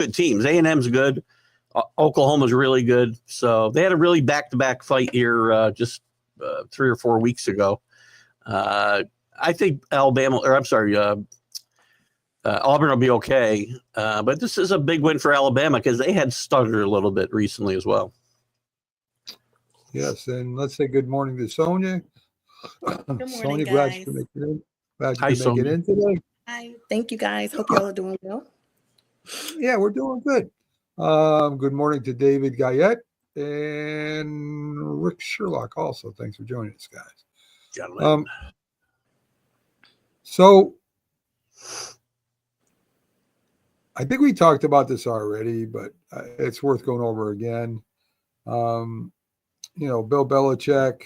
good teams. A&M's good. Oklahoma's really good. So they had a really back-to-back fight here just 3 or 4 weeks ago. I think Auburn will be okay. But this is a big win for Alabama because they had stuttered a little bit recently as well. Yes, and let's say good morning to Sonia. Good morning, Sonia, guys. glad you could make it in. Glad you Hi, could make Sonia. it in today. Hi. Thank you, guys. Hope y'all are doing well. Yeah, we're doing good. Good morning to David Guyette and Rick Sherlock also. Thanks for joining us, guys. Gentlemen. So I think we talked about this already, but it's worth going over again. Bill Belichick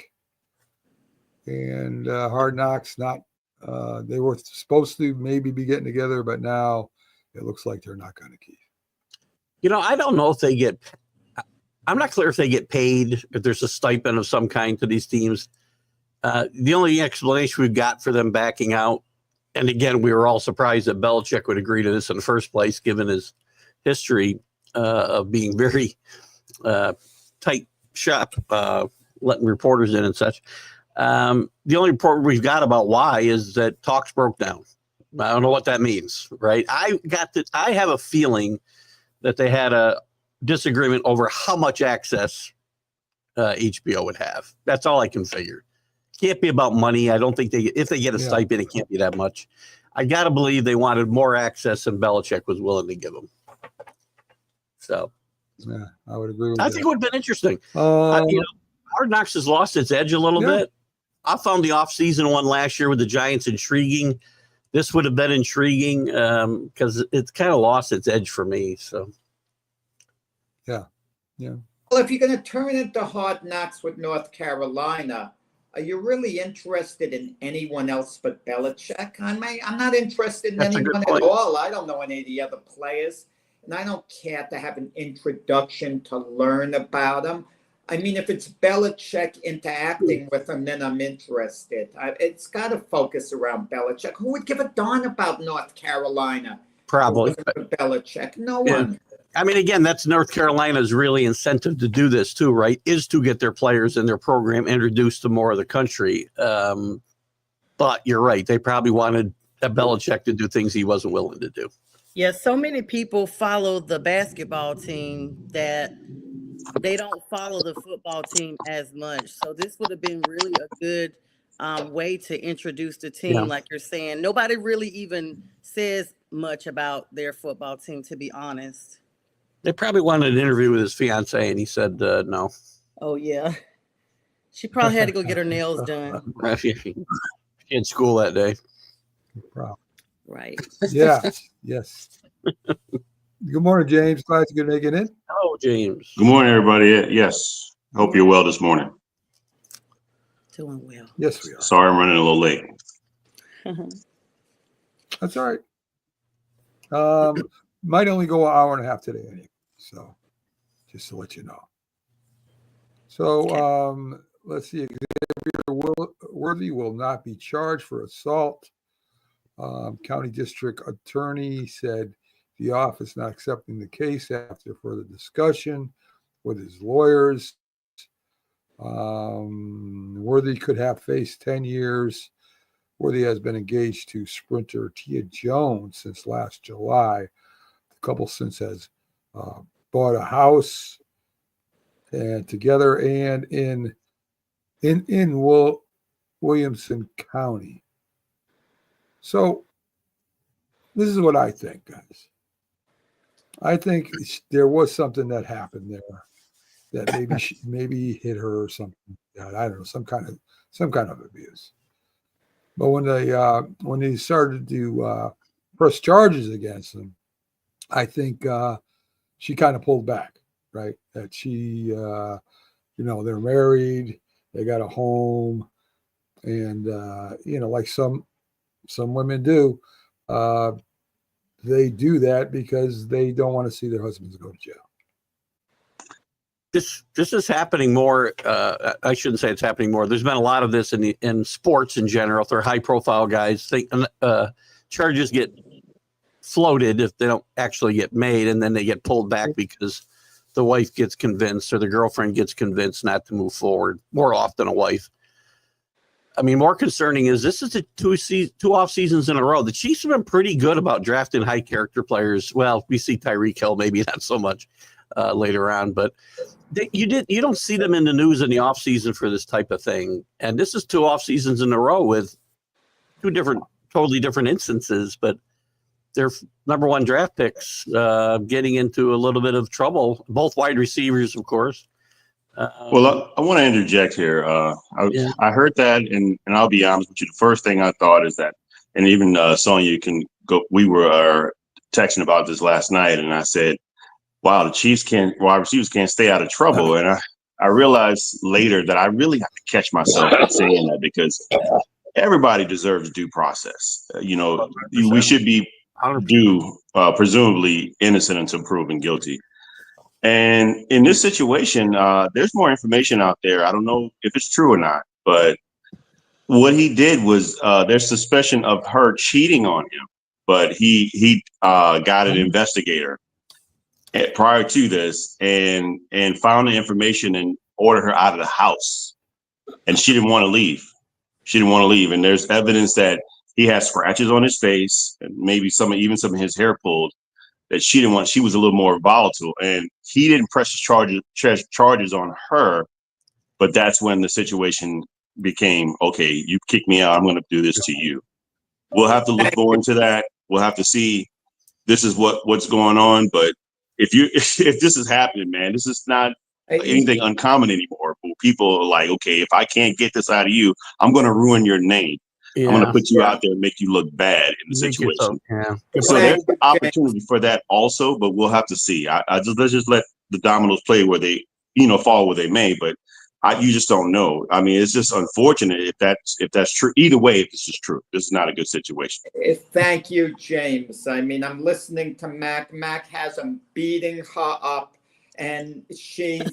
and Hard Knocks, they were supposed to maybe be getting together, but now it looks like they're not going to keep. I don't know if they get – I'm not clear if they get paid, if there's a stipend of some kind to these teams. The only explanation we've got for them backing out, and again, we were all surprised that Belichick would agree to this in the first place, given his history of being very tight shop, letting reporters in and such. The only report we've got about why is that talks broke down. I don't know what that means, right? I have a feeling that they had a disagreement over how much access HBO would have. That's all I can figure. Can't be about money. I don't think if they get a stipend, it can't be that much. I got to believe they wanted more access than Belichick was willing to give them. So, yeah, I would agree with I that. think it would have been interesting. Hard Knocks has lost its edge a little bit. I found the offseason one last year with the Giants intriguing. This would have been intriguing because it's kind of lost its edge for me. So, yeah. Well, if you're going to turn into Hard Knocks with North Carolina, are you really interested in anyone else but Belichick? I'm not interested in anyone at all. I don't know any of the other players, and I don't care to have an introduction to learn about them. I mean, if it's Belichick interacting with him, then I'm interested. It's got to focus around Belichick. Who would give a darn about North Carolina? probably. Belichick, no one. I mean, again, that's North Carolina's really incentive to do this too, right? Is to get their players in their program introduced to more of the country. But you're right. They probably wanted Belichick to do things he wasn't willing to do. Yeah, so many people follow the basketball team that they don't follow the football team as much. So this would have been really a good way to introduce the team. Like you're saying, nobody really even says much about their football team, to be honest. They probably wanted an interview with his fiance, and he said no. Oh, yeah. She probably had to go get her nails done. She had school that day. Right. Yeah. Yes. Good morning, James. Glad you could make it in. Hello, James. Good morning, everybody. Yes. Hope you're well this morning. Doing well. Yes, we are. Sorry I'm running a little late. That's all right. Might only go an hour and a half today anyway. So just to let you know. So let's see. Xavier Worthy will not be charged for assault. County District Attorney said the office not accepting the case after further discussion with his lawyers. Worthy could have faced 10 years. Worthy has been engaged to sprinter Tia Jones since last July. The couple since has bought a house and together and in Williamson County. So this is what I think, guys. I think there was something that happened there that maybe hit her or something. I don't know, some kind of abuse. But when they started to press charges against him, I think she kind of pulled back, right? That she, they're married, they got a home, and like some women do, they do that because they don't want to see their husbands go to jail. This is happening more. I shouldn't say it's happening more. There's been a lot of this in sports in general. If they're high profile guys, charges get floated if they don't actually get made, and then they get pulled back because the wife gets convinced or the girlfriend gets convinced not to move forward. More often, a wife. I mean, more concerning is this is the two off seasons in a row. The Chiefs have been pretty good about drafting high character players. Well, we see Tyreek Hill, maybe not so much later on, but you don't see them in the news in the off season for this type of thing. And this is two off seasons in a row with two totally different instances, but their number one draft picks getting into a little bit of trouble. Both wide receivers, of course. Well, I want to interject here. I heard that, and I'll be honest with you. The first thing I thought is that, and even Sonia can go. We were texting about this last night, and I said, "Wow, wide receivers can't stay out of trouble." And I realized later that I really have to catch myself saying that because everybody deserves due process. We should be presumably innocent until proven guilty. And in this situation, there's more information out there. I don't know if it's true or not, but what he did was there's suspicion of her cheating on him, but he got an investigator prior to this and found the information and ordered her out of the house. And she didn't want to leave. And there's evidence that he has scratches on his face and maybe some of his hair pulled. That she didn't want. She was a little more volatile, and he didn't press charges on her. But that's when the situation became, okay, you kick me out, I'm going to do this to you. We'll have to look more into that. We'll have to see. This is what's going on. But if this is happening, man, this is not anything uncommon anymore. People are like, okay, if I can't get this out of you, I'm going to ruin your name. Yeah. I'm going to put you out there and make you look bad in the situation. So there's an opportunity for that also, but we'll have to see. Let's just let the dominoes play where they, fall where they may. But you just don't know. I mean, it's just unfortunate if that's true. Either way, if this is true, this is not a good situation. Thank you, James. I mean, I'm listening to Mac. Mac has him beating her up, and she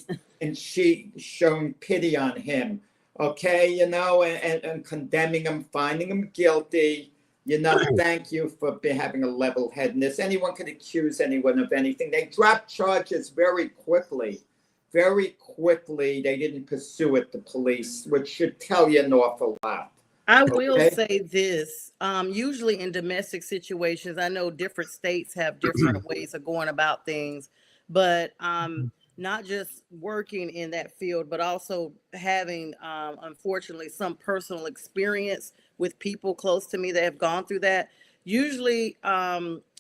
showing pity on him. Okay, and condemning him, finding him guilty. Thank you for having a level-headedness. Anyone can accuse anyone of anything. They drop charges very quickly. Very quickly, they didn't pursue it, the police, which should tell you an awful lot. I will say this. Usually in domestic situations, I know different states have different ways of going about things, but not just working in that field, but also having, unfortunately, some personal experience with people close to me that have gone through that. Usually,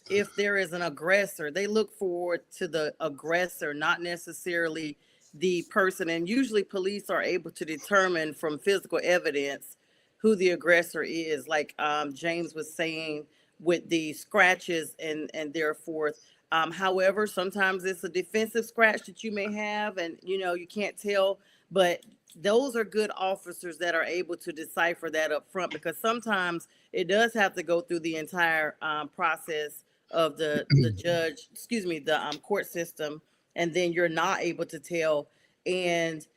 if there is an aggressor, they look forward to the aggressor, not necessarily the person. And usually police are able to determine from physical evidence who the aggressor is, like James was saying with the scratches and therefore. However, sometimes it's a defensive scratch that you may have and, you can't tell, but those are good officers that are able to decipher that up front, because sometimes it does have to go through the entire process of the court system, and then you're not able to tell. And,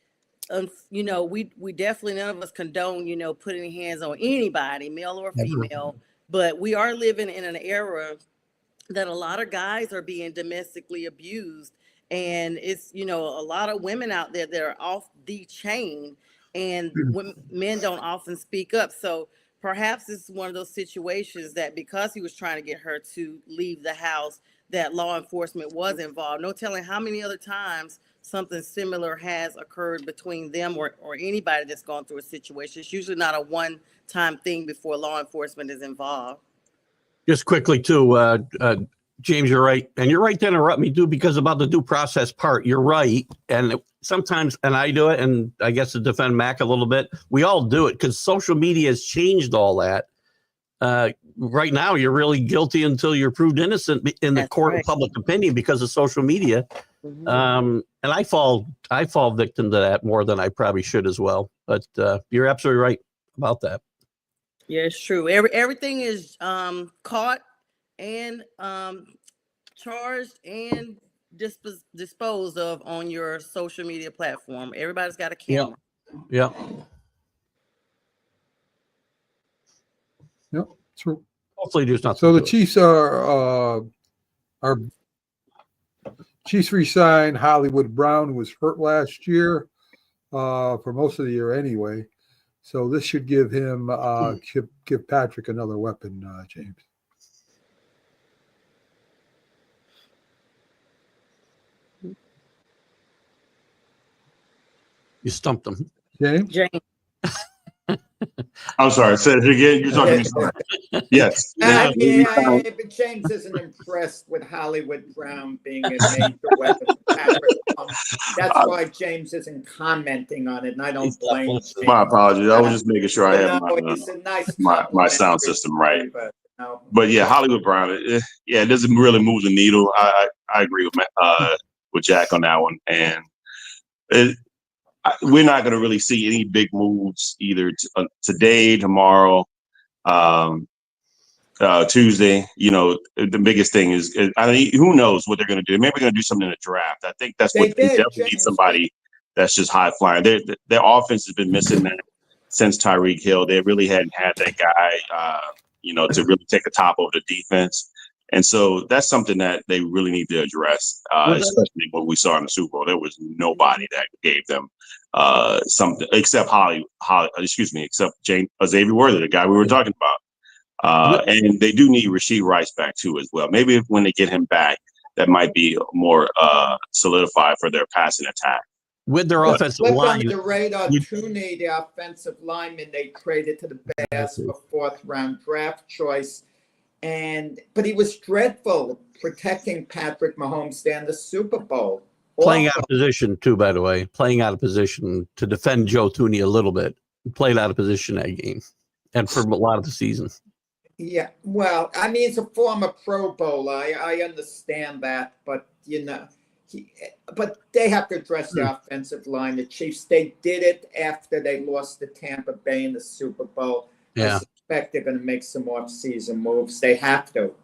we definitely, none of us condone, putting hands on anybody, male or female, but we are living in an era that a lot of guys are being domestically abused, and it's a lot of women out there that are off the chain, and men don't often speak up. So perhaps it's one of those situations that because he was trying to get her to leave the house, that law enforcement was involved. No telling how many other times something similar has occurred between them or anybody that's gone through a situation. It's usually not a one-time thing before law enforcement is involved. Just quickly, too, James, you're right. And you're right to interrupt me, too, because about the due process part, you're right. And sometimes, and I do it, and I guess to defend Mac a little bit, we all do it because social media has changed all that. Right now, you're really guilty until you're proved innocent in the court of public opinion because of social media. And I fall victim to that more than I probably should as well. But you're absolutely right about that. Yeah, it's true. Everything is caught and charged and disposed of on your social media platform. Everybody's got a camera. Yeah. Yep, true. Hopefully there's nothing. So the to it. Chiefs are Chiefs re-signed Hollywood Brown, who was hurt last year, for most of the year anyway. So this should give him give Patrick another weapon, James. You stumped them. James? James, I'm sorry. Say it again. You're talking to me. Yes. Yeah, but James isn't impressed with Hollywood Brown being a major weapon. That's why James isn't commenting on it, and I don't blame James. My apologies. I was just making sure I had It's a nice my sound system right. but, no. But yeah, Hollywood Brown. It doesn't really move the needle. I agree with Jack on that one, and we're not going to really see any big moves either today, tomorrow, Tuesday. You know, the biggest thing is, who knows what they're going to do. Maybe they're going to do something in the draft. I think that's what they definitely need, somebody that's just high flying. Their offense has been missing that since Tyreek Hill. They really hadn't had that guy, to really take the top of the defense. And so that's something that they really need to address, especially what we saw in the Super Bowl. There was nobody that gave them something except except Xavier Worthy, the guy we were talking about. And they do need Rashee Rice back too as well. Maybe when they get him back, that might be more solidified for their passing attack. With their offensive line, under the radar, Tooney, the offensive lineman they traded to the Bears for fourth-round draft choice. But he was dreadful protecting Patrick Mahomes there in the Super Bowl. playing out of position too, by the way, playing out of position to defend Joe Tooney a little bit. Played out of position that game and for a lot of the season. Yeah, well, I mean, he's a former Pro Bowler. I understand that, but but they have to address the offensive line. The Chiefs, they did it after they lost to Tampa Bay in the Super Bowl. Yeah. I suspect they're going to make some off-season moves. They have to.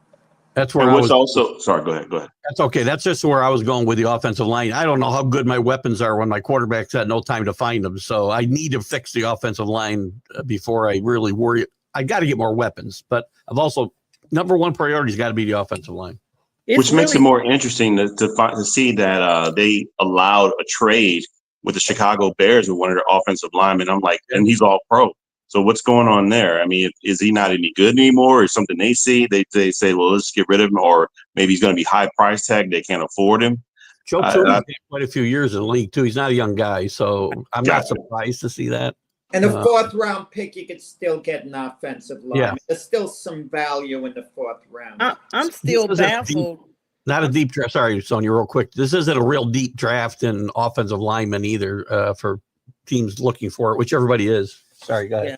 That's where And I was. Sorry, go ahead. That's okay. That's just where I was going with the offensive line. I don't know how good my weapons are when my quarterback's had no time to find them. So I need to fix the offensive line before I really worry. I got to get more weapons, but I've also number one priority has got to be the offensive line. Which makes it more interesting to see that they allowed a trade with the Chicago Bears with one of their offensive linemen. I'm like, and he's all pro. So what's going on there? I mean, is he not any good anymore, or something they see? They say, well, let's get rid of him, or maybe he's going to be high price tag. They can't afford him. Joe Tooney had quite a few years in the league too. He's not a young guy, so I'm not surprised to see that. And a fourth-round pick, you could still get an offensive line. Yeah. There's still some value in the fourth round. I'm still baffled. Not a deep draft. Sorry, Sonia, real quick. This isn't a real deep draft in offensive linemen either for teams looking for it, which everybody is. Sorry, go ahead. Yeah.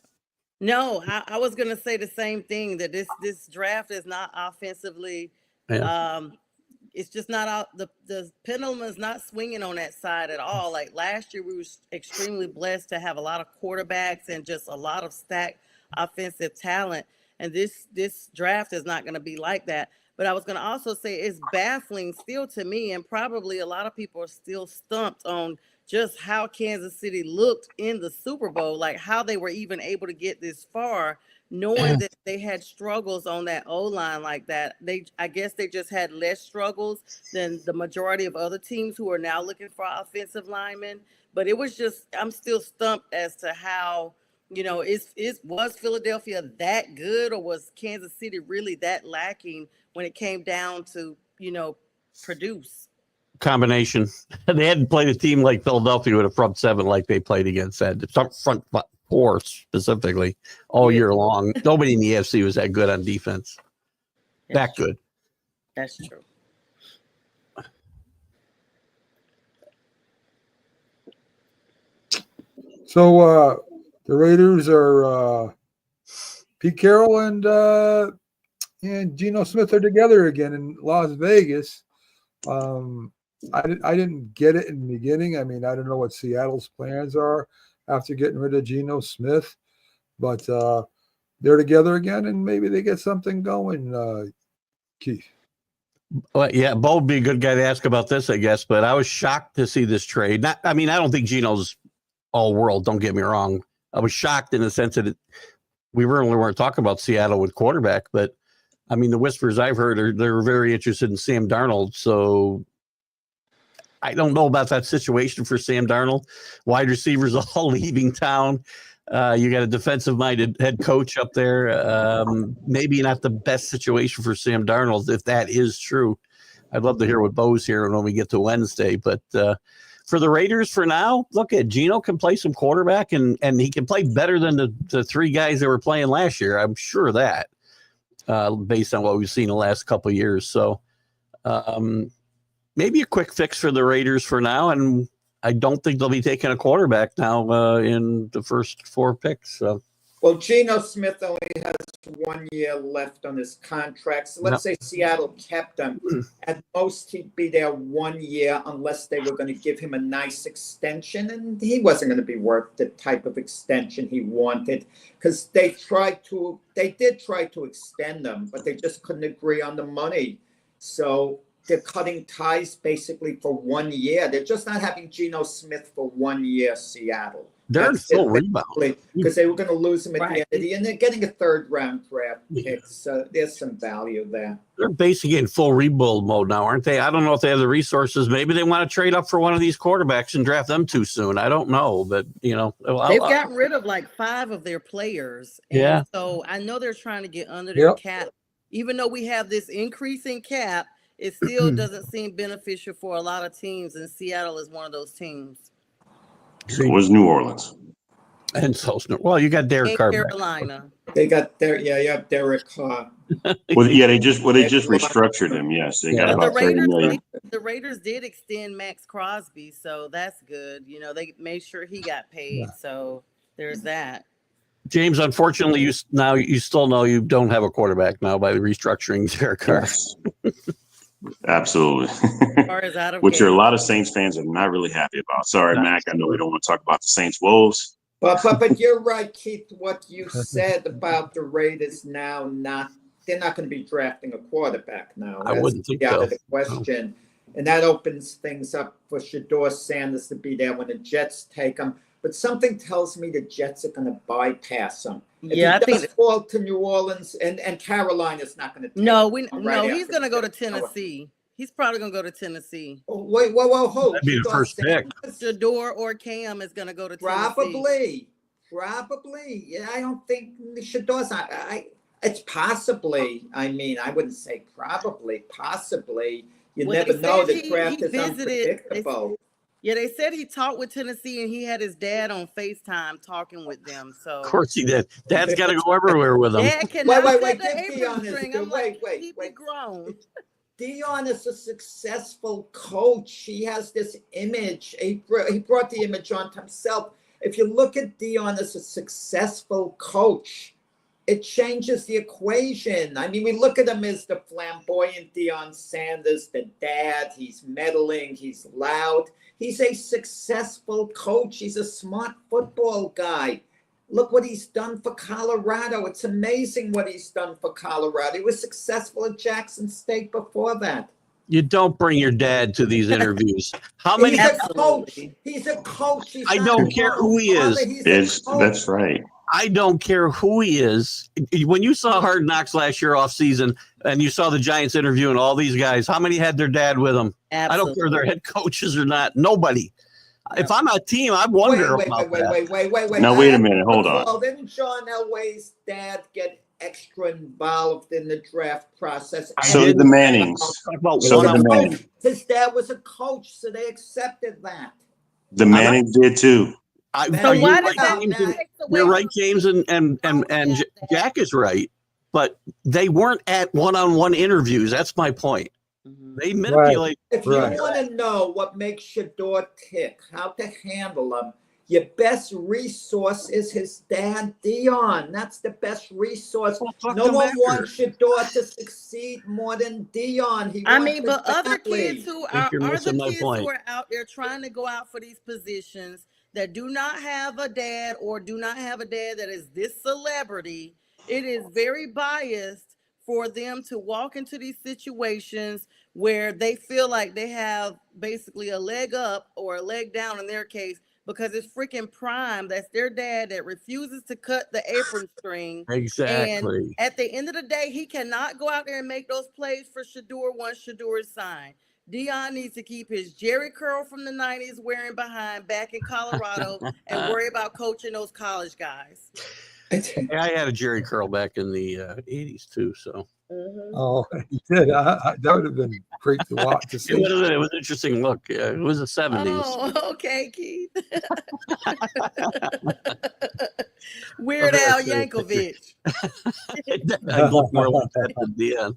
No, I was going to say the same thing, that this draft is not offensively. Yeah. It's just not out. The pendulum is not swinging on that side at all. Like last year, we were extremely blessed to have a lot of quarterbacks and just a lot of stacked offensive talent. And this draft is not going to be like that. But I was going to also say it's baffling still to me, and probably a lot of people are still stumped on just how Kansas City looked in the Super Bowl, like how they were even able to get this far, knowing that they had struggles on that O-line like that. I guess they just had less struggles than the majority of other teams who are now looking for offensive linemen. But it was just, I'm still stumped as to how, was Philadelphia that good, or was Kansas City really that lacking when it came down to, produce? Combination. They hadn't played a team like Philadelphia with a front seven like they played against that. Front four specifically all year long. Nobody in the AFC was that good on defense. That good. That's true. So the Raiders are Pete Carroll and Geno Smith are together again in Las Vegas. I didn't get it in the beginning. I mean, I don't know what Seattle's plans are after getting rid of Geno Smith, but they're together again, and maybe they get something going. Keith. Well, yeah, Bo would be a good guy to ask about this, I guess. But I was shocked to see this trade. I don't think Geno's all world. Don't get me wrong. I was shocked in the sense that we really weren't talking about Seattle with quarterback, but I mean, the whispers I've heard are they're very interested in Sam Darnold. So I don't know about that situation for Sam Darnold. Wide receivers all leaving town. You got a defensive-minded head coach up there. Maybe not the best situation for Sam Darnold, if that is true. I'd love to hear what Bo's hearing when we get to Wednesday. But for the Raiders for now, look at Geno can play some quarterback, and he can play better than the three guys that were playing last year. I'm sure of that, based on what we've seen the last couple of years. So maybe a quick fix for the Raiders for now, and I don't think they'll be taking a quarterback now in the first 4 picks. So. Well, Geno Smith only has 1 year left on his contract. So let's say Seattle kept him. At most, he'd be there 1 year unless they were going to give him a nice extension. And he wasn't going to be worth the type of extension he wanted because they did try to extend them, but they just couldn't agree on the money. So they're cutting ties basically for 1 year. They're just not having Geno Smith for 1 year, Seattle. They're in full rebound. Because they were going to lose him at the end of the year. And they're getting a 3rd round draft pick. So there's some value there. They're basically in full rebuild mode now, aren't they? I don't know if they have the resources. Maybe they want to trade up for one of these quarterbacks and draft them too soon. I don't know. But, they've gotten rid of like 5 of their players. And so I know they're trying to get under their cap. Even though we have this increase in cap, it still doesn't seem beneficial for a lot of teams. And Seattle is one of those teams. So was New Orleans. And so, well, you got Derek Carr. Carolina. They got you have Derek Carr. Well, they just restructured him. Yes, they got about $30 million. The Raiders did extend Max Crosby, so that's good. They made sure he got paid. So there's that. James, unfortunately, you still know you don't have a quarterback now by restructuring Derek Carr. Yes. Absolutely. Which a lot of Saints fans are not really happy about. Sorry, Mac. I know we don't want to talk about the Saints Wolves. But you're right, Keith. What you said about the Raiders now, they're not going to be drafting a quarterback now. I wouldn't think out so. of the question, and that opens things up for Shedeur Sanders to be there when the Jets take him. But something tells me the Jets are going to bypass him. I think fall to New Orleans and Carolina's not going to. He's going to go to Tennessee. He's probably going to go to Tennessee. Oh, wait, hold. That'd be the first pick. Shedeur or Cam is going to go to Tennessee. Probably. Yeah, I don't think Shedeur's not. It's possibly. I mean, I wouldn't say probably. Possibly. You never know. The draft is unpredictable. They said he talked with Tennessee and he had his dad on FaceTime talking with them. So of course he did. Dad's got to go everywhere with him. Dad cannot wait. Wait. Grown. Dion is a successful coach. He has this image. He brought the image onto himself. If you look at Dion as a successful coach, it changes the equation. I mean, we look at him as the flamboyant Deion Sanders, the dad. He's meddling. He's loud. He's a successful coach. He's a smart football guy. Look what he's done for Colorado. It's amazing what he's done for Colorado. He was successful at Jackson State before that. You don't bring your dad to these interviews. How many? He's a coach. He's a coach. I don't care who he is. That's right. I don't care who he is. When you saw Hard Knocks last year off season and you saw the Giants interviewing all these guys, how many had their dad with them? Absolutely. I don't care if they're head coaches or not. Nobody. If I'm a team, I wonder about that. Wait. Now, wait a minute. Hold on. Well, didn't John Elway's dad get extra involved in the draft process? So did the Mannings. His dad was a coach, so they accepted that. The Mannings did too. You're right, James, and Jack is right, but they weren't at one-on-one interviews. That's my point. Mm-hmm. They manipulate. If you want to know what makes Shedeur tick, how to handle him, your best resource is his dad, Dion. That's the best resource. No one wants Shedeur to succeed more than Dion. But other kids who are out there trying to go out for these positions that do not have a dad or do not have a dad that is this celebrity, it is very biased for them to walk into these situations where they feel like they have basically a leg up or a leg down in their case because it's freaking Prime. That's their dad that refuses to cut the apron string. Exactly. And at the end of the day, he cannot go out there and make those plays for Shador once Shador is signed. Dion needs to keep his Jerry curl from the 90s wearing behind back in Colorado and worry about coaching those college guys. I had a Jerry curl back in the 80s too, so Oh, you did. That would have been great to watch. To see. it was an interesting look. It was the 70s. Oh, okay, Keith. Weird Al Yankovic. I look more like that than Dion.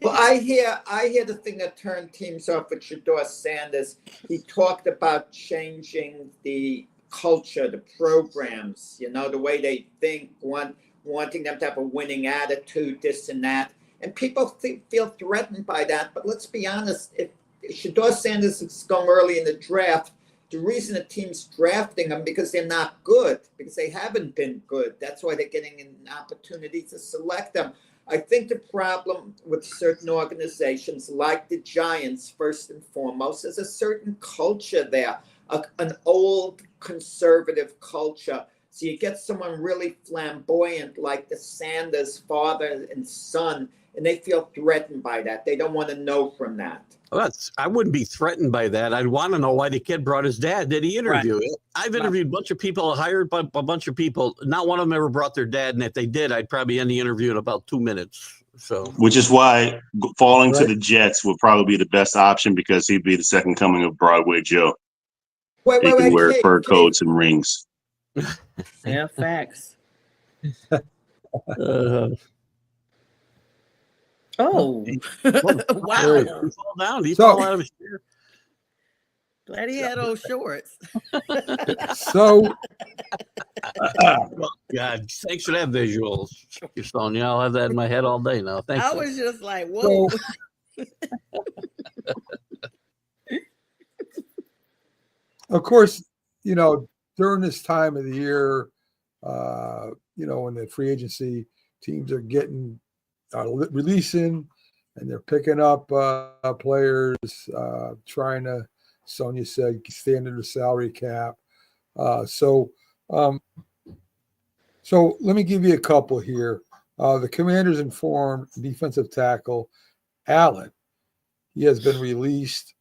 Well, I hear the thing that turned teams off with Shador Sanders. He talked about changing the culture, the programs, the way they think, wanting them to have a winning attitude, this and that. And people feel threatened by that. But let's be honest, if Shador Sanders is going early in the draft, the reason the team's drafting them because they're not good, because they haven't been good. That's why they're getting an opportunity to select them. I think the problem with certain organizations like the Giants, first and foremost, is a certain culture there, an old conservative culture. So you get someone really flamboyant like the Sanders father and son, and they feel threatened by that. They don't want to know from that. Well, I wouldn't be threatened by that. I'd want to know why the kid brought his dad. Did he interview it? I've interviewed a bunch of people, hired by a bunch of people. Not one of them ever brought their dad. And if they did, I'd probably end the interview in about 2 minutes. So, which is why falling to the Jets would probably be the best option because he'd be the second coming of Broadway Joe. He can wear fur coats and rings. Yeah, facts. Oh, wow. He fall down. He fall out of his chair. Glad he had those shorts. So, well, God, thanks for that visual, Sonia. I'll have that in my head all day now. Thank you. I was just like, whoa. Of course, during this time of the year, when the free agency teams are getting releasing and they're picking up players, trying to, Sonia said, stay under the salary cap. So let me give you a couple here. The Commanders informed defensive tackle Allen he has been released.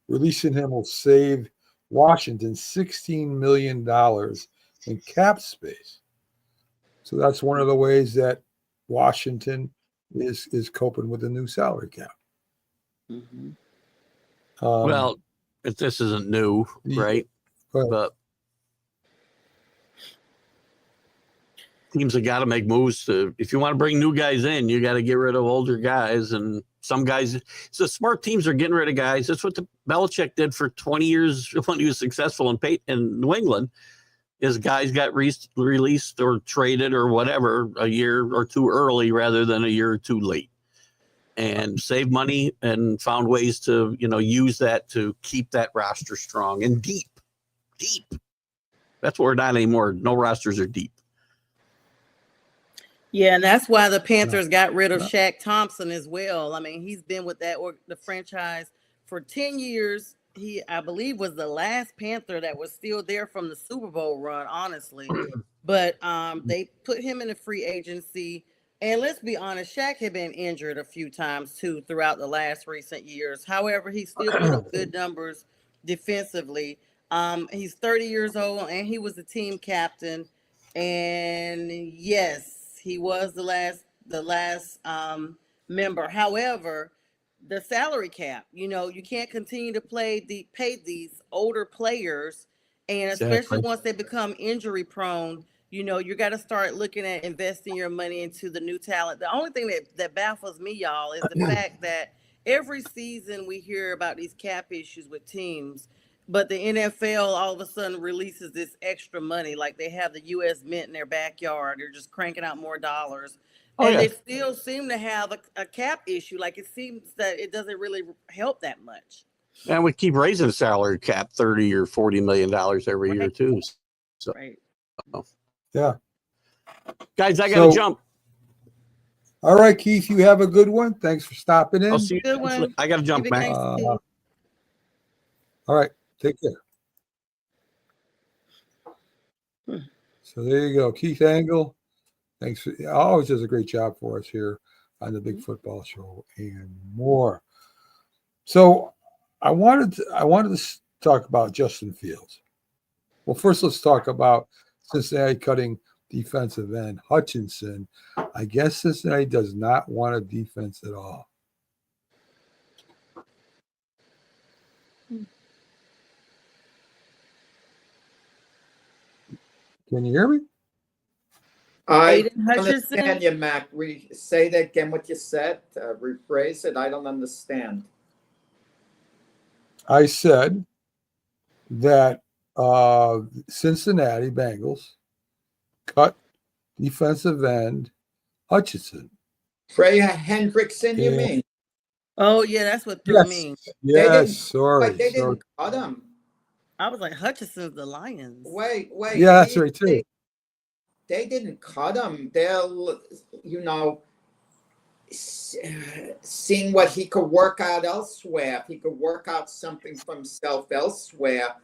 Releasing him will save Washington $16 million in cap space. So that's one of the ways that Washington is coping with the new salary cap. Mm-hmm. Well, if this isn't new, right? But teams have got to make moves if you want to bring new guys in, you got to get rid of older guys. And some guys, so smart teams are getting rid of guys. That's what the Belichick did for 20 years when he was successful in New England, is guys got released or traded or whatever a year or two early rather than a year or two late, and save money and found ways to, use that to keep that roster strong and deep. That's what we're not anymore. No rosters are deep. Yeah, and that's why the Panthers got rid of Shaq Thompson as well. I mean, he's been with the franchise for 10 years. He, I believe, was the last Panther that was still there from the Super Bowl run, honestly. But they put him in a free agency. And let's be honest, Shaq had been injured a few times, too, throughout the last recent years. However, he still put up good numbers defensively. He's 30 years old, and he was the team captain. And, yes, he was the last member. However, the salary cap, you can't continue to pay these older players, and especially once they become injury prone, you got to start looking at investing your money into the new talent. The only thing that baffles me, y'all, is the fact that every season we hear about these cap issues with teams, but the NFL all of a sudden releases this extra money, like they have the U.S. Mint in their backyard. They're just cranking out more dollars. They still seem to have a cap issue. Like, it seems that it doesn't really help that much. And we keep raising the salary cap $30 or $40 million every year, too. So, yeah. Guys, I got to jump. All right, Keith, you have a good one. Thanks for stopping in. I'll see you. Good one. I got to jump back. All right. Take care. So there you go. Keith Angle, thanks. Always does a great job for us here on the Big Football Show and more. So I wanted to talk about Justin Fields. Well, first let's talk about Cincinnati cutting defensive end Hutchinson. I guess Cincinnati does not want a defense at all. Can you hear me? I Aiden Hutchinson? understand you, Mac. Say that again, what you said. Rephrase it. I don't understand. I said that Cincinnati Bengals cut defensive end Hutchinson. Freya Hendrickson, you Yeah. mean? Oh yeah, that's what threw Yes. me. Yes, sorry. But they sorry. didn't cut him. I was like, Hutchinson's the Lions. Wait. Yeah, that's right too. They didn't cut him. They'll, seeing what he could work out elsewhere. If he could work out something for himself elsewhere,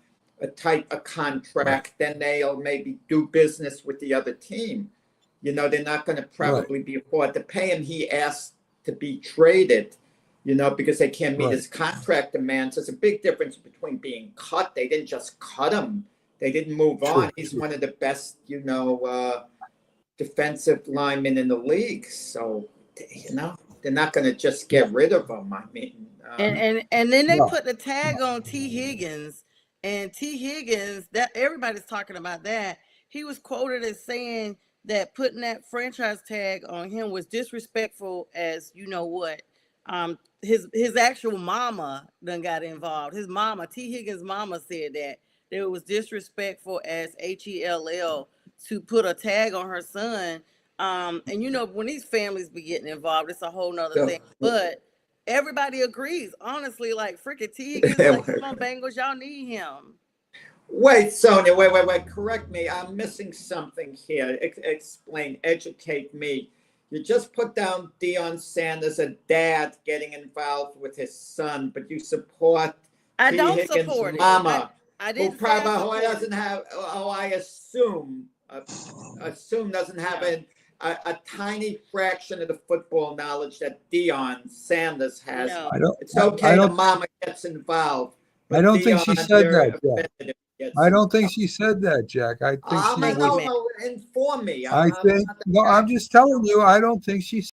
a type of contract, then they'll maybe do business with the other team. They're not going to probably be afford to pay him. He asked to be traded, because they can't meet his contract demands. There's a big difference between being cut. They didn't just cut him. They didn't move on. He's one of the best, defensive linemen in the league. So, they're not going to just get rid of him. I mean, And then they put the tag on T. Higgins, and T. Higgins, that everybody's talking about that. He was quoted as saying that putting that franchise tag on him was disrespectful, as you know what. His actual mama done got involved. His mama, T. Higgins' mama, said that it was disrespectful as HELL to put a tag on her son. And when these families be getting involved, it's a whole nother thing. But everybody agrees, honestly, like freaking T. Higgins, like, come on, Bengals, y'all need him. Wait, Sonia, wait, correct me. I'm missing something here. Explain, educate me. You just put down Deion Sanders, a dad getting involved with his son, but you support I T. don't Higgins' support it. mama, I who didn't probably doesn't have, I assume doesn't have a tiny fraction of the football knowledge that Deion Sanders has. No. It's okay the mama gets involved. I don't think she Deion, said you're that, Jack. offended. I don't think she said that, Jack. I think she was. No, inform me. I'm just telling you, I don't think she said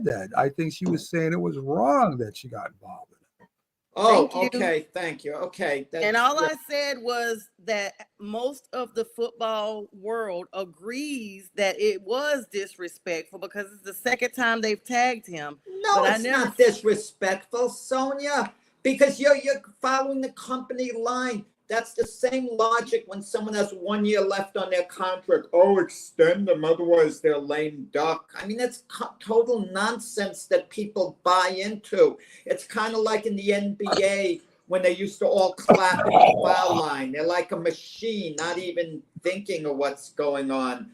that. I think she was saying it was wrong that she got involved in it. Oh, Thank you. okay. Thank you. Okay. And all I said was that most of the football world agrees that it was disrespectful because it's the second time they've tagged him. No, but it's not disrespectful, Sonia, because you're following the company line. That's the same logic when someone has 1 year left on their contract. Oh, extend them, otherwise they're lame duck. I mean, that's total nonsense that people buy into. It's kind of like in the NBA when they used to all clap at the foul line. They're like a machine, not even thinking of what's going on.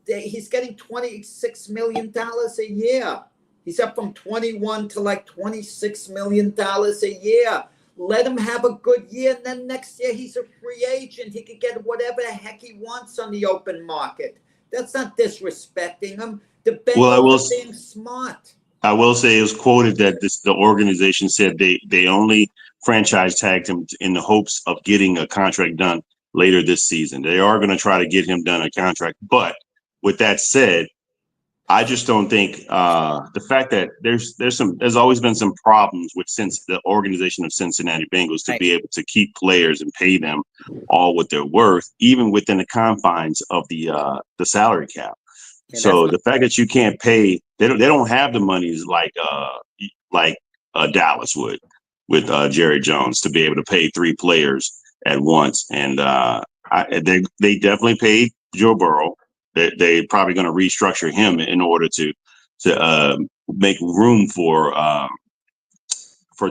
He's getting $26 million a year. He's up from 21 to like $26 million a year. Let him have a good year, and then next year he's a free agent. He could get whatever the heck he wants on the open market. That's not disrespecting him. The Bengals are being smart. I will say it was quoted that the organization said they only franchise tagged him in the hopes of getting a contract done later this season. They are going to try to get him done a contract. But with that said, I just don't think the fact that there's always been some problems with the organization of Cincinnati Bengals to be able to keep players and pay them all what they're worth, even within the confines of the salary cap. Yeah, so the fact that you can't pay, they don't have the monies like Dallas would with Jerry Jones to be able to pay 3 players at once, and they definitely paid Joe Burrow. They're probably going to restructure him in order to make room for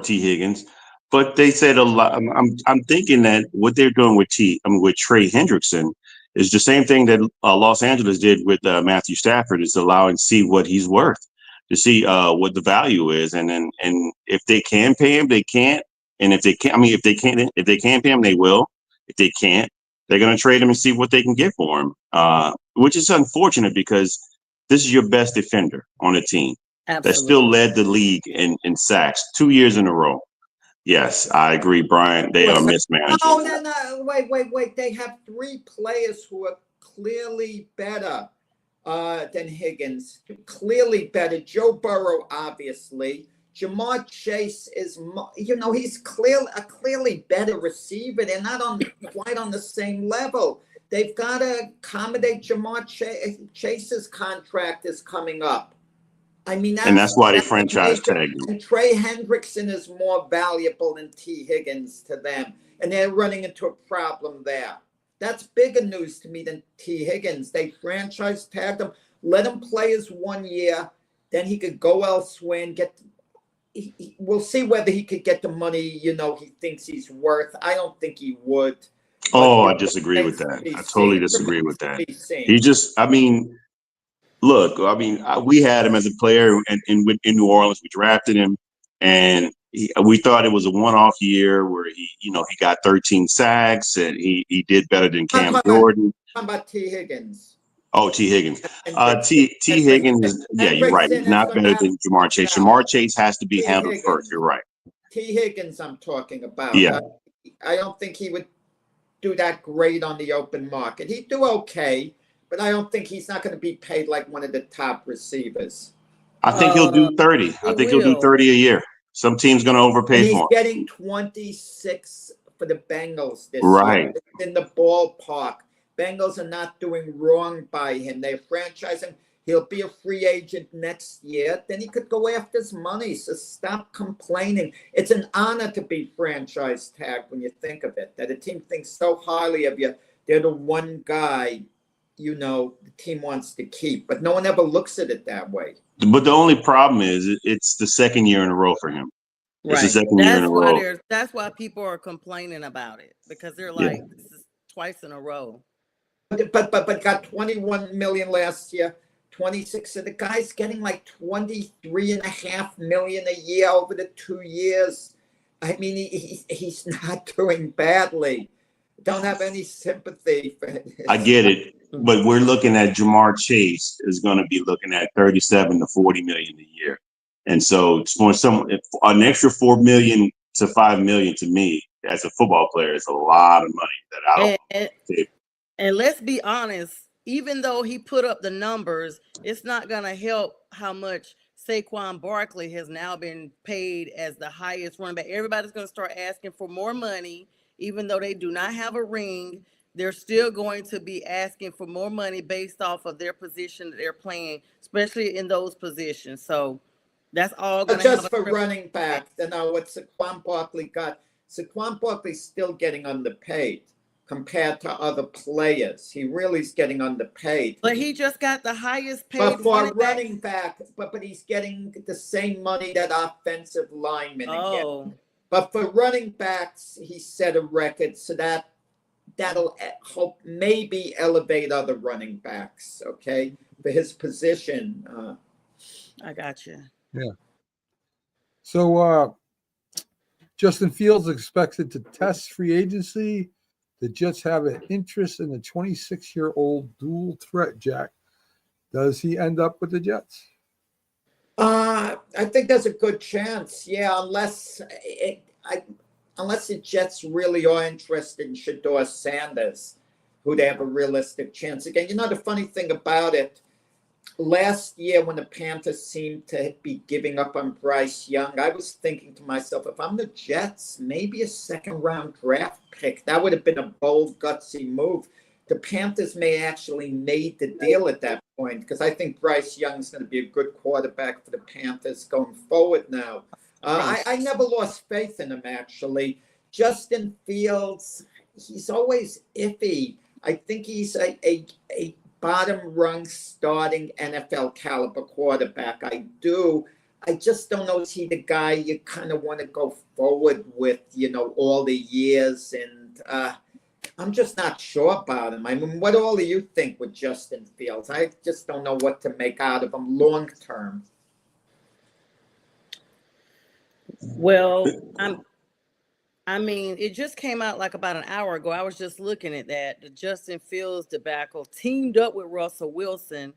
T. Higgins. But they said a lot. I'm thinking that what they're doing with Trey Hendrickson is the same thing that Los Angeles did with Matthew Stafford, is allowing to see what he's worth, to see what the value is, and if they can pay him, they can't. And if they can, if they can pay him, they will. If they can't, They're going to trade him and see what they can get for him, which is unfortunate because this is your best defender on the team that Absolutely. still led the league in sacks 2 years in a row. Yes, I agree, Brian. They are mismanaged. No. Wait. They have 3 players who are clearly better than Higgins. Clearly better. Joe Burrow, obviously. Jamar Chase is, he's a clearly better receiver. They're not quite on the same level. They've got to accommodate Jamar Chase's contract is coming up. I mean, that's why they franchise tagged him. And Trey Hendrickson is more valuable than T. Higgins to them, and they're running into a problem there. That's bigger news to me than T. Higgins. They franchise tagged him, let him play his 1 year, then he could go elsewhere and get. We'll see whether he could get the money, he thinks he's worth. I don't think he would. Oh, I disagree with that. I totally disagree with that. He just, look, we had him as a player in New Orleans. We drafted him, and we thought it was a one-off year where he got 13 sacks and he did better than Cam Jordan. How about T. Higgins? Oh, T. Higgins. T. Higgins is, you're right. He's not better than Jamar Chase. Jamar Chase has to be handled first. You're right. T. Higgins, I'm talking about. Yeah. I don't think he would do that great on the open market. He'd do okay, but I don't think he's not going to be paid like one of the top receivers. I think he'll do 30. I think he'll do 30 a year. Some team's going to overpay for him. He's getting 26 for the Bengals this year. It's in the ballpark. Bengals are not doing wrong by him. They're franchising. He'll be a free agent next year. Then he could go after his money. So stop complaining. It's an honor to be franchise tagged when you think of it, that a team thinks so highly of you. They're the one guy, the team wants to keep. But no one ever looks at it that way. But the only problem is it's the second year in a row for him. It's the second year in a row. That's why people are complaining about it, because they're like, this is twice in a row. But got 21 million last year, 26. So the guy's getting like 23.5 million a year over the 2 years. I mean, he's not doing badly. Don't have any sympathy for it. I get it, but we're looking at Jamar Chase is going to be looking at 37 to 40 million a year, and so for an extra 4 million to 5 million to me as a football player is a lot of money that I don't. And let's be honest, even though he put up the numbers, it's not going to help how much Saquon Barkley has now been paid as the highest running back. Everybody's going to start asking for more money, even though they do not have a ring. They're still going to be asking for more money based off of their position that they're playing, especially in those positions. So that's all going to just for running back. What Saquon Barkley got. Saquon Barkley's still getting underpaid compared to other players. He really is getting underpaid. But he just got the highest paid. But for running back, but he's getting the same money that offensive linemen are getting. But for running backs, he set a record, so that'll help maybe elevate other running backs, okay, for his position. I got you. Yeah. So Justin Fields expected to test free agency. The Jets have an interest in the 26-year-old dual threat, Jack. Does he end up with the Jets? I think there's a good chance. Yeah, unless the Jets really are interested in Shedeur Sanders, who they have a realistic chance. Again, the funny thing about it, last year when the Panthers seemed to be giving up on Bryce Young, I was thinking to myself, if I'm the Jets, maybe a second-round draft pick. That would have been a bold, gutsy move. The Panthers may actually made the deal at that point, because I think Bryce Young is going to be a good quarterback for the Panthers going forward now. I never lost faith in him, actually. Justin Fields, he's always iffy. I think he's a bottom-rung starting NFL caliber quarterback. I just don't know, is he the guy you kind of want to go forward with, all the years? And I'm just not sure about him. I mean, what all do you think with Justin Fields? I just don't know what to make out of him long term. Well, I mean, it just came out like about an hour ago. I was just looking at that. The Justin Fields debacle teamed up with Russell Wilson.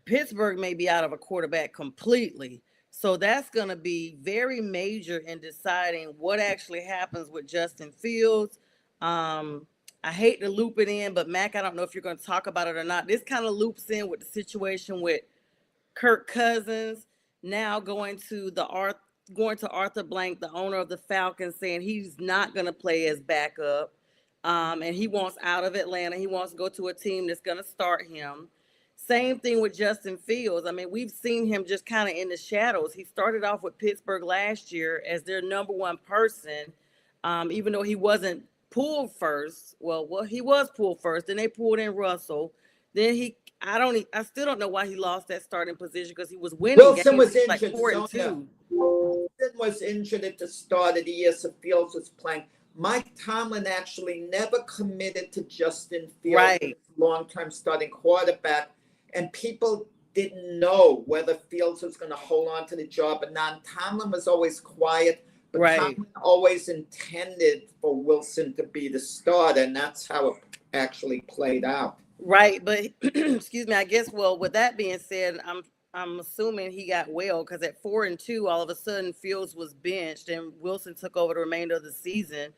Pittsburgh may be out of a quarterback completely. So that's going to be very major in deciding what actually happens with Justin Fields. I hate to loop it in, but Mac, I don't know if you're going to talk about it or not. This kind of loops in with the situation with Kirk Cousins now going to Arthur Blank, the owner of the Falcons, saying he's not going to play as backup, and he wants out of Atlanta. He wants to go to a team that's going to start him. Same thing with Justin Fields. I mean, we've seen him just kind of in the shadows. He started off with Pittsburgh last year as their number one person, even though he wasn't pulled first. Well, he was pulled first. Then they pulled in Russell. Then I still don't know why he lost that starting position because he was winning. Wilson was games, injured. like 4-2. Wilson was injured at the start of the year, so Fields was playing. Mike Tomlin actually never committed to Justin Fields, Right. long-term starting quarterback, and people didn't know whether Fields was going to hold on to the job or not. Tomlin was always quiet, but Right. Tomlin always intended for Wilson to be the starter, and that's how it actually played out. Right, but excuse me. I guess. Well, with that being said, I'm assuming he got well because at 4-2, all of a sudden Fields was benched and Wilson took over the remainder of the season.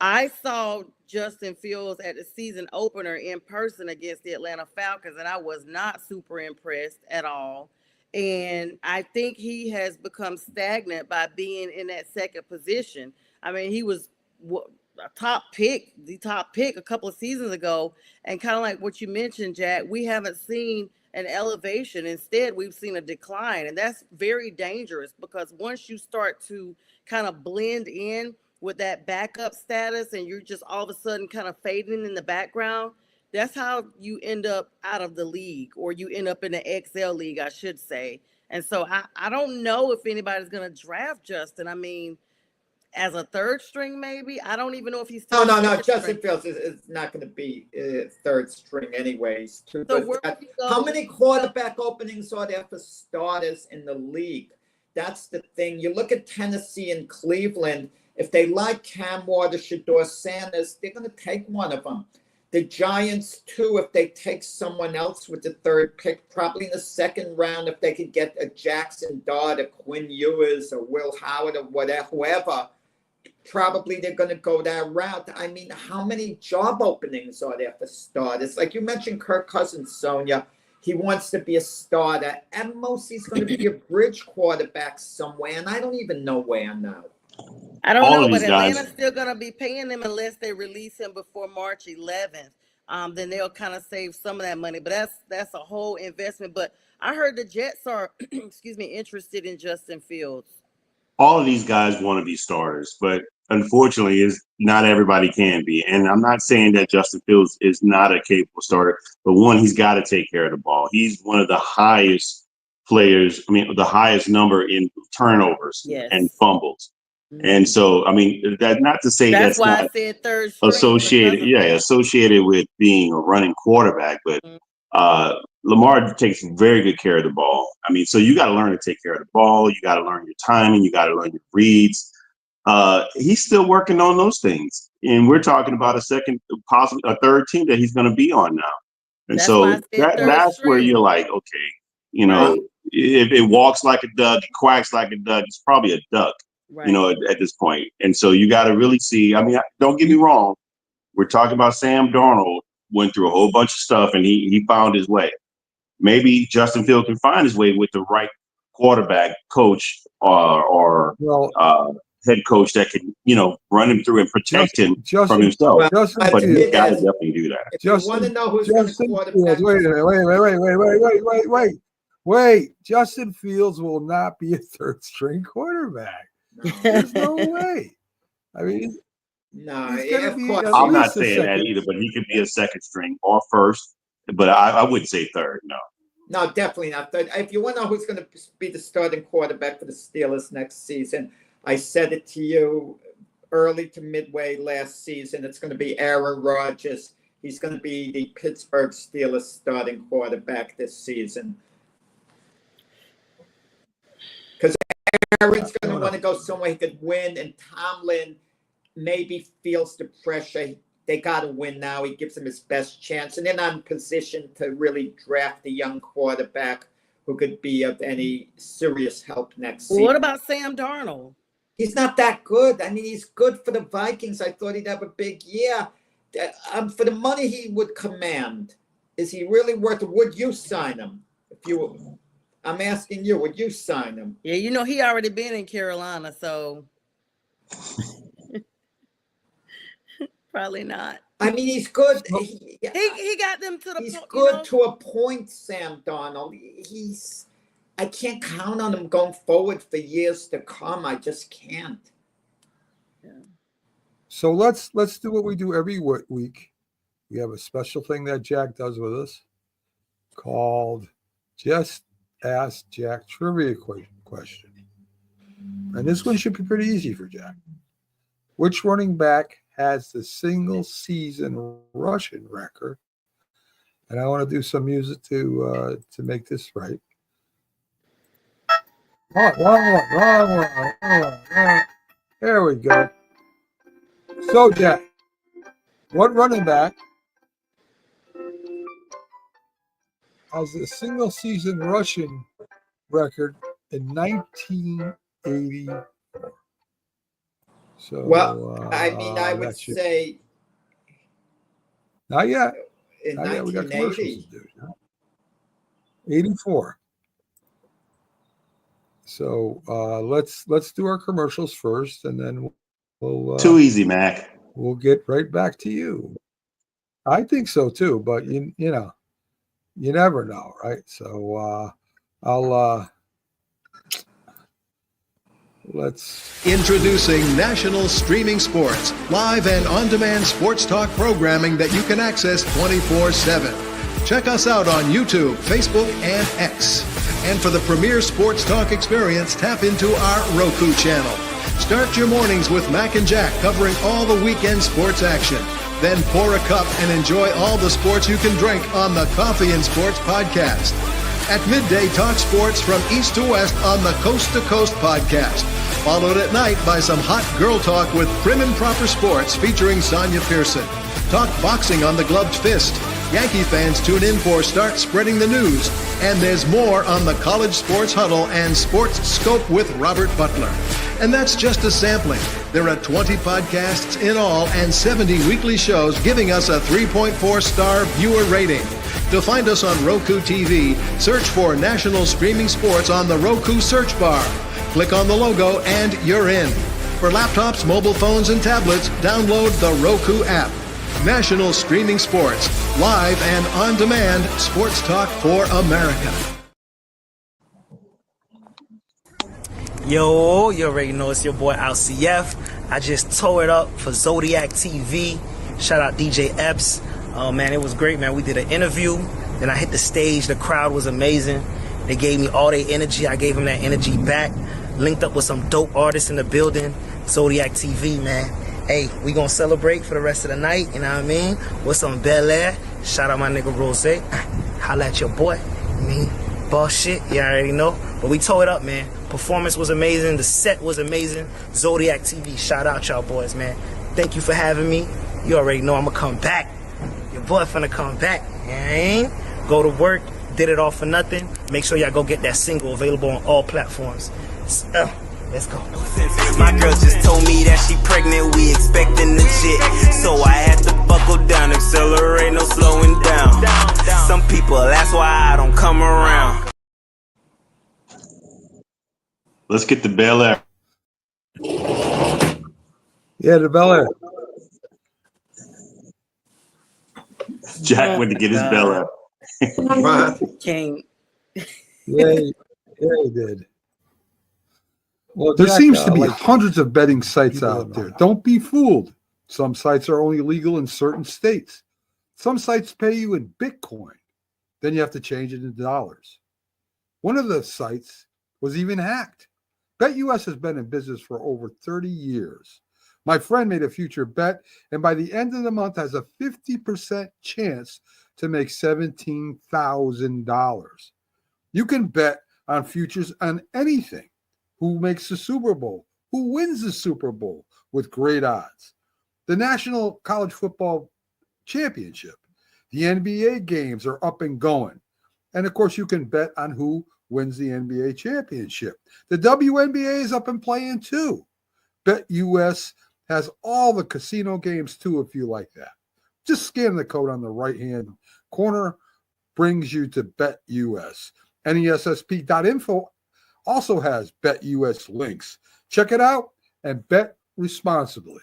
I saw Justin Fields at the season opener in person against the Atlanta Falcons, and I was not super impressed at all. And I think he has become stagnant by being in that second position. I mean, he was the top pick a couple of seasons ago, and kind of like what you mentioned, Jack, we haven't seen an elevation. Instead, we've seen a decline, and that's very dangerous because once you start to kind of blend in with that backup status and you're just all of a sudden kind of fading in the background, that's how you end up out of the league, or you end up in the XL league, I should say. And so I don't know if anybody's going to draft Justin. I mean, as a third string, maybe. I don't even know if he's No. second Justin string. Fields is not going to be third string anyways. So where would he go? How many quarterback openings are there for starters in the league? That's the thing. You look at Tennessee and Cleveland. If they like Cam Waters, Shedeur Sanders, they're going to take one of them. The Giants, too, if they take someone else with the third pick, probably in the second round, if they could get a Jackson Dart, a Quinn Ewers, or Will Howard, or whatever, whoever, probably they're going to go that route. I mean, how many job openings are there for starters? Like you mentioned Kirk Cousins, Sonia. He wants to be a starter. At most, he's going to be a bridge quarterback somewhere, and I don't even know where now. I don't All know, of but these guys- Atlanta's still going to be paying him unless they release him before March 11th. Then they'll kind of save some of that money. But that's a whole investment. But I heard the Jets are, interested in Justin Fields. All of these guys want to be starters, but unfortunately, is not everybody can be. And I'm not saying that Justin Fields is not a capable starter, but one, he's got to take care of the ball. He's one of the highest players. I mean, the highest number in turnovers Yes. and fumbles. And so, I mean, that not to say That's why not I said third string. associated with being a running quarterback, but Lamar takes very good care of the ball. I mean, so you got to learn to take care of the ball. You got to learn your timing. You got to learn your reads. He's still working on those things, and we're talking about a second, possibly a third team that he's going to be on now. And That's so why I said third that's where string. you're like, okay, you know, if it walks like a duck, it quacks like a duck, it's probably a duck. Right. You know, at this point. And so you got to really see, I mean, don't get me wrong. We're talking about Sam Darnold went through a whole bunch of stuff and he found his way. Maybe Justin Fields can find his way with the right quarterback coach or head coach that can, run him through and protect him from himself. But he's got to definitely do that. If you want to know who's going to quarterback. Wait. Justin Fields will not be a third string quarterback. There's no way. I mean, of course. I'm not saying that either, but he could be a second string or first, but I wouldn't say third, no. No, definitely not third. If you want to know who's going to be the starting quarterback for the Steelers next season, I said it to you early to midway last season. It's going to be Aaron Rodgers. He's going to be the Pittsburgh Steelers starting quarterback this season. Because Aaron's going to want to go somewhere he could win, and Tomlin maybe feels the pressure. They got to win now. He gives them his best chance, and they're not in position to really draft a young quarterback who could be of any serious help next season. What about Sam Darnold? He's not that good. I mean, he's good for the Vikings. I thought he'd have a big year. For the money he would command, is he really worth it? Would you sign him? I'm asking you, would you sign him? Yeah, you know, he already been in Carolina, so probably not. I mean, he's good. He got them to the He's point. good to a point, Sam Darnold. I can't count on him going forward for years to come. I just can't. So let's do what we do every week. We have a special thing that Jack does with us called Just Ask Jack Trivia Question. And this one should be pretty easy for Jack. Which running back has the single season rushing record? And I want to do some music to make this right. Wrong one. There we go. So, Jack, what running back has a single season rushing record in 1984? So, Well, I mean, I would say not yet. in Not yet. We got commercials 1980. to do. 84. So let's do our commercials first, and then we'll Too easy, Mac. we'll get right back to you. I think so too, but you know, you never know, right? So let's Introducing National Streaming Sports, live and on-demand sports talk programming that you can access 24/7. Check us out on YouTube, Facebook, and X. And for the premier sports talk experience, tap into our Roku channel. Start your mornings with Mac and Jack covering all the weekend sports action. Then pour a cup and enjoy all the sports you can drink on the Coffee and Sports podcast. At midday, talk sports from east to west on the Coast to Coast podcast. Followed at night by some hot girl talk with Prim and Proper Sports featuring Sonia Pearson. Talk boxing on the Gloved Fist. Yankee fans tune in for Start Spreading the News. And there's more on the College Sports Huddle and Sports Scope with Robert Butler. And that's just a sampling. There are 20 podcasts in all and 70 weekly shows giving us a 3.4-star viewer rating. To find us on Roku TV, search for National Streaming Sports on the Roku search bar. Click on the logo and you're in. For laptops, mobile phones, and tablets, download the Roku app. National Streaming Sports, live and on-demand sports talk for America. Yo, you already know it's your boy LCF. I just tore it up for Zodiac TV. Shout out DJ Epps. Oh man, it was great, man. We did an interview. Then I hit the stage. The crowd was amazing. They gave me all their energy. I gave them that energy back. Linked up with some dope artists in the building. Zodiac TV, man. Hey, we gonna celebrate for the rest of the night, you know what I mean? With some Bel Air. Shout out my nigga Rose. Holla at your boy. I mean, boss shit, you already know. But we tore it up, man. Performance was amazing. The set was amazing. Zodiac TV, shout out y'all boys, man. Thank you for having me. You already know I'm gonna come back. Your boy finna come back. You know what I mean? Go to work, did it all for nothing. Make sure y'all go get that single, available on all platforms. Let's go. My girl just told me that she pregnant, we expecting the jit. So I had to buckle down, accelerate, no slowing down. Some people, that's why I don't come around. Let's get the Bel Air. Yeah, the Bel Air. Jack went to get his Bel Air. King. Yeah, he did. Well, there Jack, seems to be like hundreds of betting sites people out that there. know. Don't be fooled. Some sites are only legal in certain states. Some sites pay you in Bitcoin. Then you have to change it into dollars. One of the sites was even hacked. BetUS has been in business for over 30 years. My friend made a future bet, and by the end of the month has a 50% chance to make $17,000. You can bet on futures on anything. Who makes the Super Bowl? Who wins the Super Bowl? with great odds. The National College Football Championship, the NBA games are up and going. And of course, you can bet on who wins the NBA championship. The WNBA is up and playing too. BetUS has all the casino games too, if you like that. Just scan the code on the right-hand corner, brings you to BetUS. NESSP.info also has BetUS links. Check it out and bet responsibly.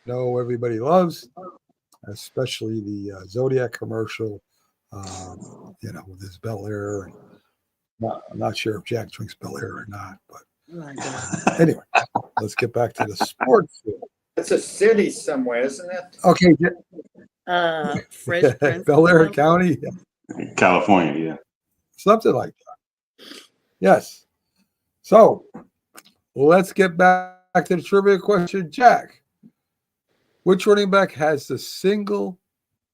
No, everybody loves, especially the Zodiac commercial, with his Bel Air. And I'm not sure if Jack drinks Bel Air or not, but anyway, let's get back to the sports. It's a city somewhere, isn't it? Okay, Fresh Prince. Bel Air County, California, yeah. something like that. Yes. So let's get back to the trivia question, Jack. Which running back has the single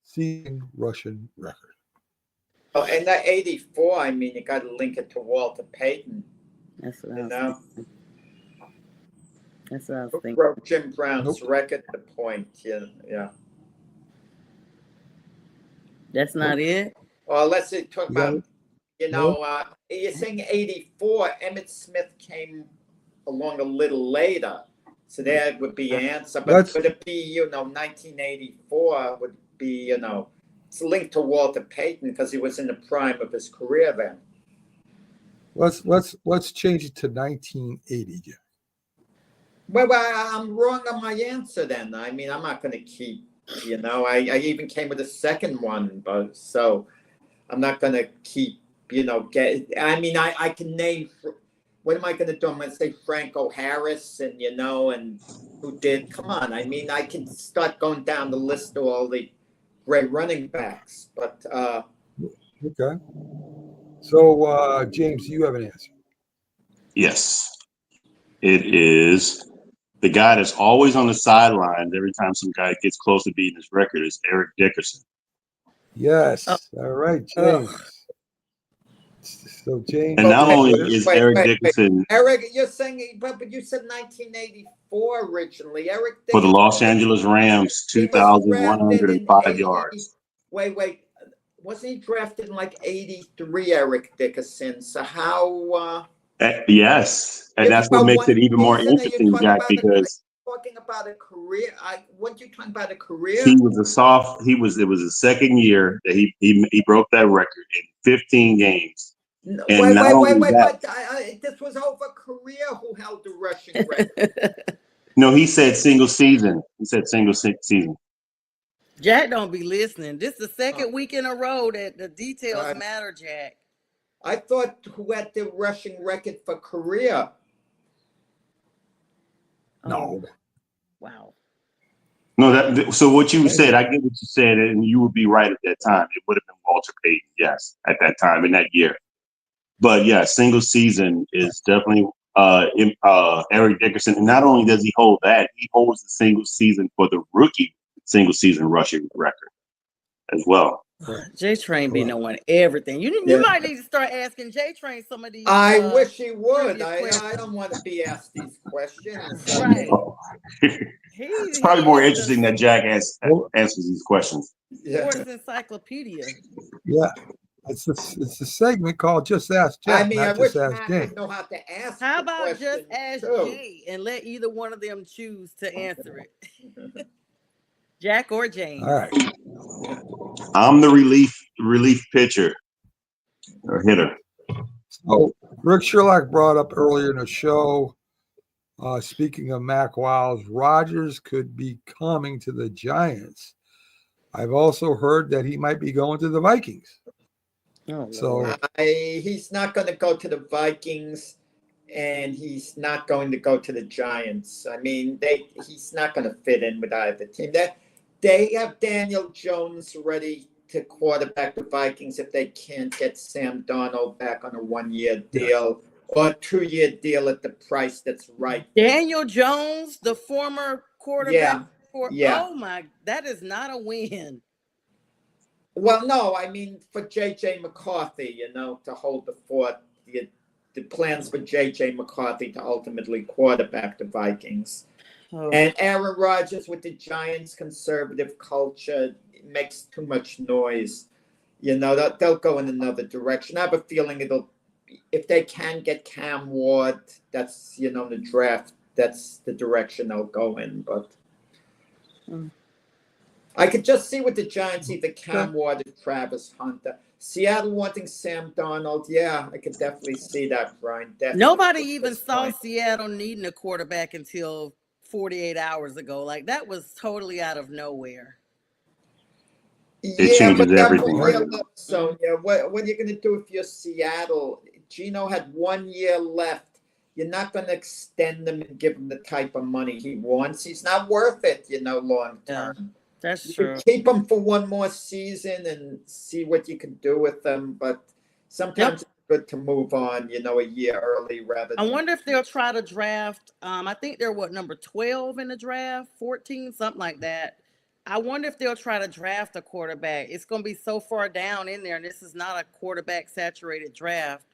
season rushing record? Oh, and that 84, I mean, you got to link it to Walter Payton. That's what You I know, was thinking. That's what I was who thinking. broke Jim Brown's Nope. record at the point. Yeah. That's not it. Well, let's say talk You got about, you're saying 84. Emmett Smith came along a little later. So that would be answer. But Let's- could it be, 1984 would be, it's linked to Walter Payton because he was in the prime of his career then. Let's change it to 1980, Jack. Well, I'm wrong on my answer then. I mean, I'm not going to keep, I even came with a second one, but so I'm not going to keep, I can name, what am I going to do? I'm going to say Franco Harris and, and who did, come on. I mean, I can start going down the list of all the great running backs, but. Okay. So, James, you have an answer. Yes. It is the guy that's always on the sidelines every time some guy gets close to beating his record is Eric Dickerson. Yes. All right, James. So, James. And not only Wait, is Eric Dickerson Eric, you're saying, but you said 1984 originally. Eric for the Dickerson, Los Angeles Rams, he was drafted in 2,105 yards. Wait. Wasn't he drafted in like 83, Eric Dickerson? So how? Yes, and that's what makes it even more interesting, Jack, because talking about a career. What you talking about a career? he was it was his second year that he broke that record in 15 games. No, And wait. not only But that- this was over career. Who held the rushing record? No, he said single season. He said single season. Jack don't be listening. This is the second week in a row that the details matter, Jack. I thought who had the rushing record for career? No. Wow. No, so what you said, I get what you said, and you would be right at that time. It would have been Walter Payton, yes, at that time in that year. But yeah, single season is definitely Eric Dickerson. And not only does he hold that, he holds the single season for the rookie single season rushing record as well. J Train be knowing everything. You might need to start asking J Train some of these. I wish he would. trivia I don't want to be asked these questions. Right. It's probably more interesting that Jack answers these questions. Yeah. Sports encyclopedia. Yeah. It's a segment called Just Ask Jack. I mean, not I wish Just Ask Matt James. would know how to ask. How the about just question, ask too. Jay and let either one of them choose to answer it? Jack or James. All right. I'm the relief pitcher or hitter. So Rick Sherlock brought up earlier in the show, speaking of Mac Wiles, Rodgers could be coming to the Giants. I've also heard that he might be going to the Vikings. Oh, So he's not going to go to the Vikings, and he's not going to go to the Giants. I mean, he's not going to fit in with either team. They have Daniel Jones ready to quarterback the Vikings if they can't get Sam Darnold back on a 1-year deal or a 2-year deal at the price that's right. Daniel Jones, the former quarterback. Yeah. Oh my, that is not a win. Well, no, I mean for J.J. McCarthy, to hold the fort, the plans for J.J. McCarthy to ultimately quarterback the Vikings. Oh. And Aaron Rodgers with the Giants' conservative culture makes too much noise. They'll go in another direction. I have a feeling if they can get Cam Ward, that's, the draft, that's the direction they'll go in. But I could just see with the Giants either Cam Ward or Travis Hunter. Seattle wanting Sam Darnold. Yeah, I could definitely see that, Brian. Definitely. Nobody even saw Seattle needing a quarterback until 48 hours ago. Like, that was totally out of nowhere. It changes everything. Sonia, what are you going to do if you're Seattle? Gino had 1 year left. You're not going to extend him and give him the type of money he wants. He's not worth it, long term. Yeah, that's you true. Keep him for one more season and see what you can do with them. But sometimes it's good to move on, a year early rather than. I wonder if they'll try to draft. I think they're number 12 in the draft, 14, something like that. I wonder if they'll try to draft a quarterback. It's going to be so far down in there, and this is not a quarterback saturated draft.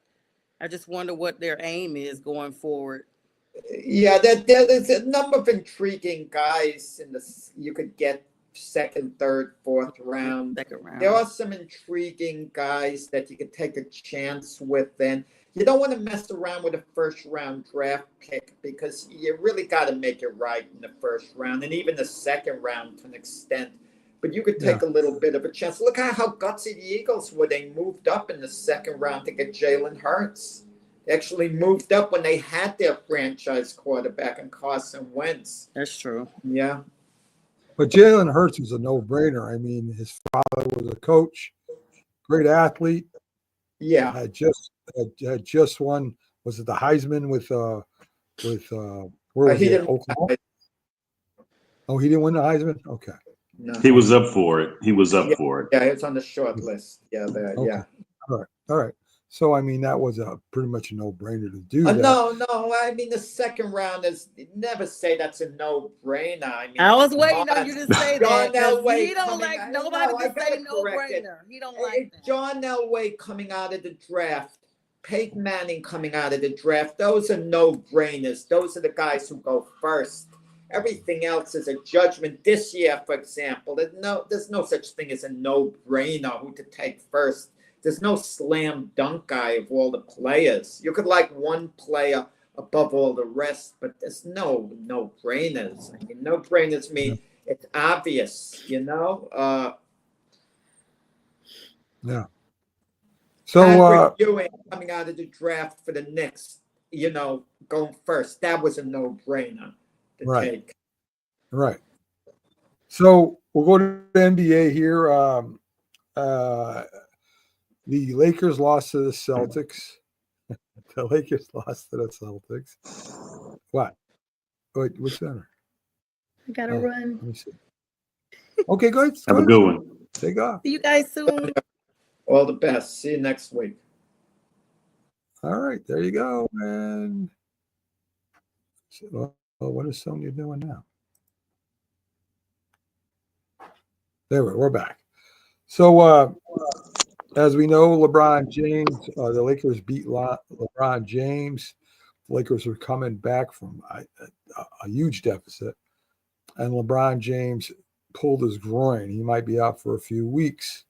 I just wonder what their aim is going forward. Yeah, there's a number of intriguing guys you could get second, third, fourth round. There are some intriguing guys that you could take a chance with. And you don't want to mess around with a first round draft pick because you really got to make it right in the first round and even the second round to an extent. But you could take a little bit of a chance. Look at how gutsy the Eagles were. They moved up in the second round to get Jalen Hurts. They actually moved up when they had their franchise quarterback and Carson Wentz. That's true. Yeah. But Jalen Hurts was a no-brainer. I mean, his father was a coach, great athlete. Yeah. Had just won. Was it the Heisman with where was he? Oklahoma? Oh, he didn't win the Heisman? Okay. No. He was up for it. Yeah, it's on the short list. Yeah, Okay. yeah. All right. So, I mean, that was pretty much a no-brainer to do that. No. I mean, the second round is never say that's a no-brainer. I mean, I was waiting on you to say that. Elway He don't like nobody to say no-brainer. He don't like that. John Elway coming out of the draft, Peyton Manning coming out of the draft. Those are no-brainers. Those are the guys who go first. Everything else is a judgment. This year, for example, there's no such thing as a no-brainer who to take first. There's no slam dunk guy of all the players. You could like one player above all the rest, but there's no brainers. I mean, no brainers mean it's obvious, Yeah. So Patrick Ewing coming out of the draft for the Knicks, going first. That was a no brainer to take. Right. So we'll go to the NBA here. The Lakers lost to the Celtics. The Lakers lost to the Celtics. What? Wait, what's that? I gotta run. Let me see. Okay, go ahead. Have a good one. Take off. See you guys soon. All the best. See you next week. All right, there you go. And well, what is Sonia doing now? There we're back. So as we know, LeBron James, the Lakers beat LeBron James. The Lakers were coming back from a huge deficit, and LeBron James pulled his groin. He might be out for a few weeks.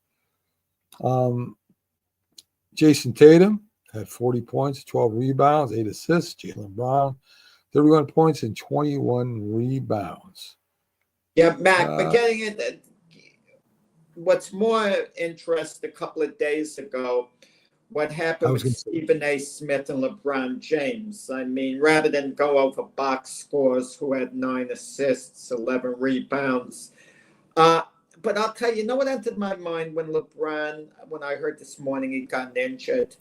Jason Tatum had 40 points, 12 rebounds, 8 assists. Jaylen Brown, 31 points and 21 rebounds. Yeah, Mac, but getting it. What's more interest a couple of days ago, what happened with Stephen A. Smith and LeBron James. I mean, rather than go over box scores, who had 9 assists, 11 rebounds. But I'll tell you, what entered my mind when I heard this morning he got injured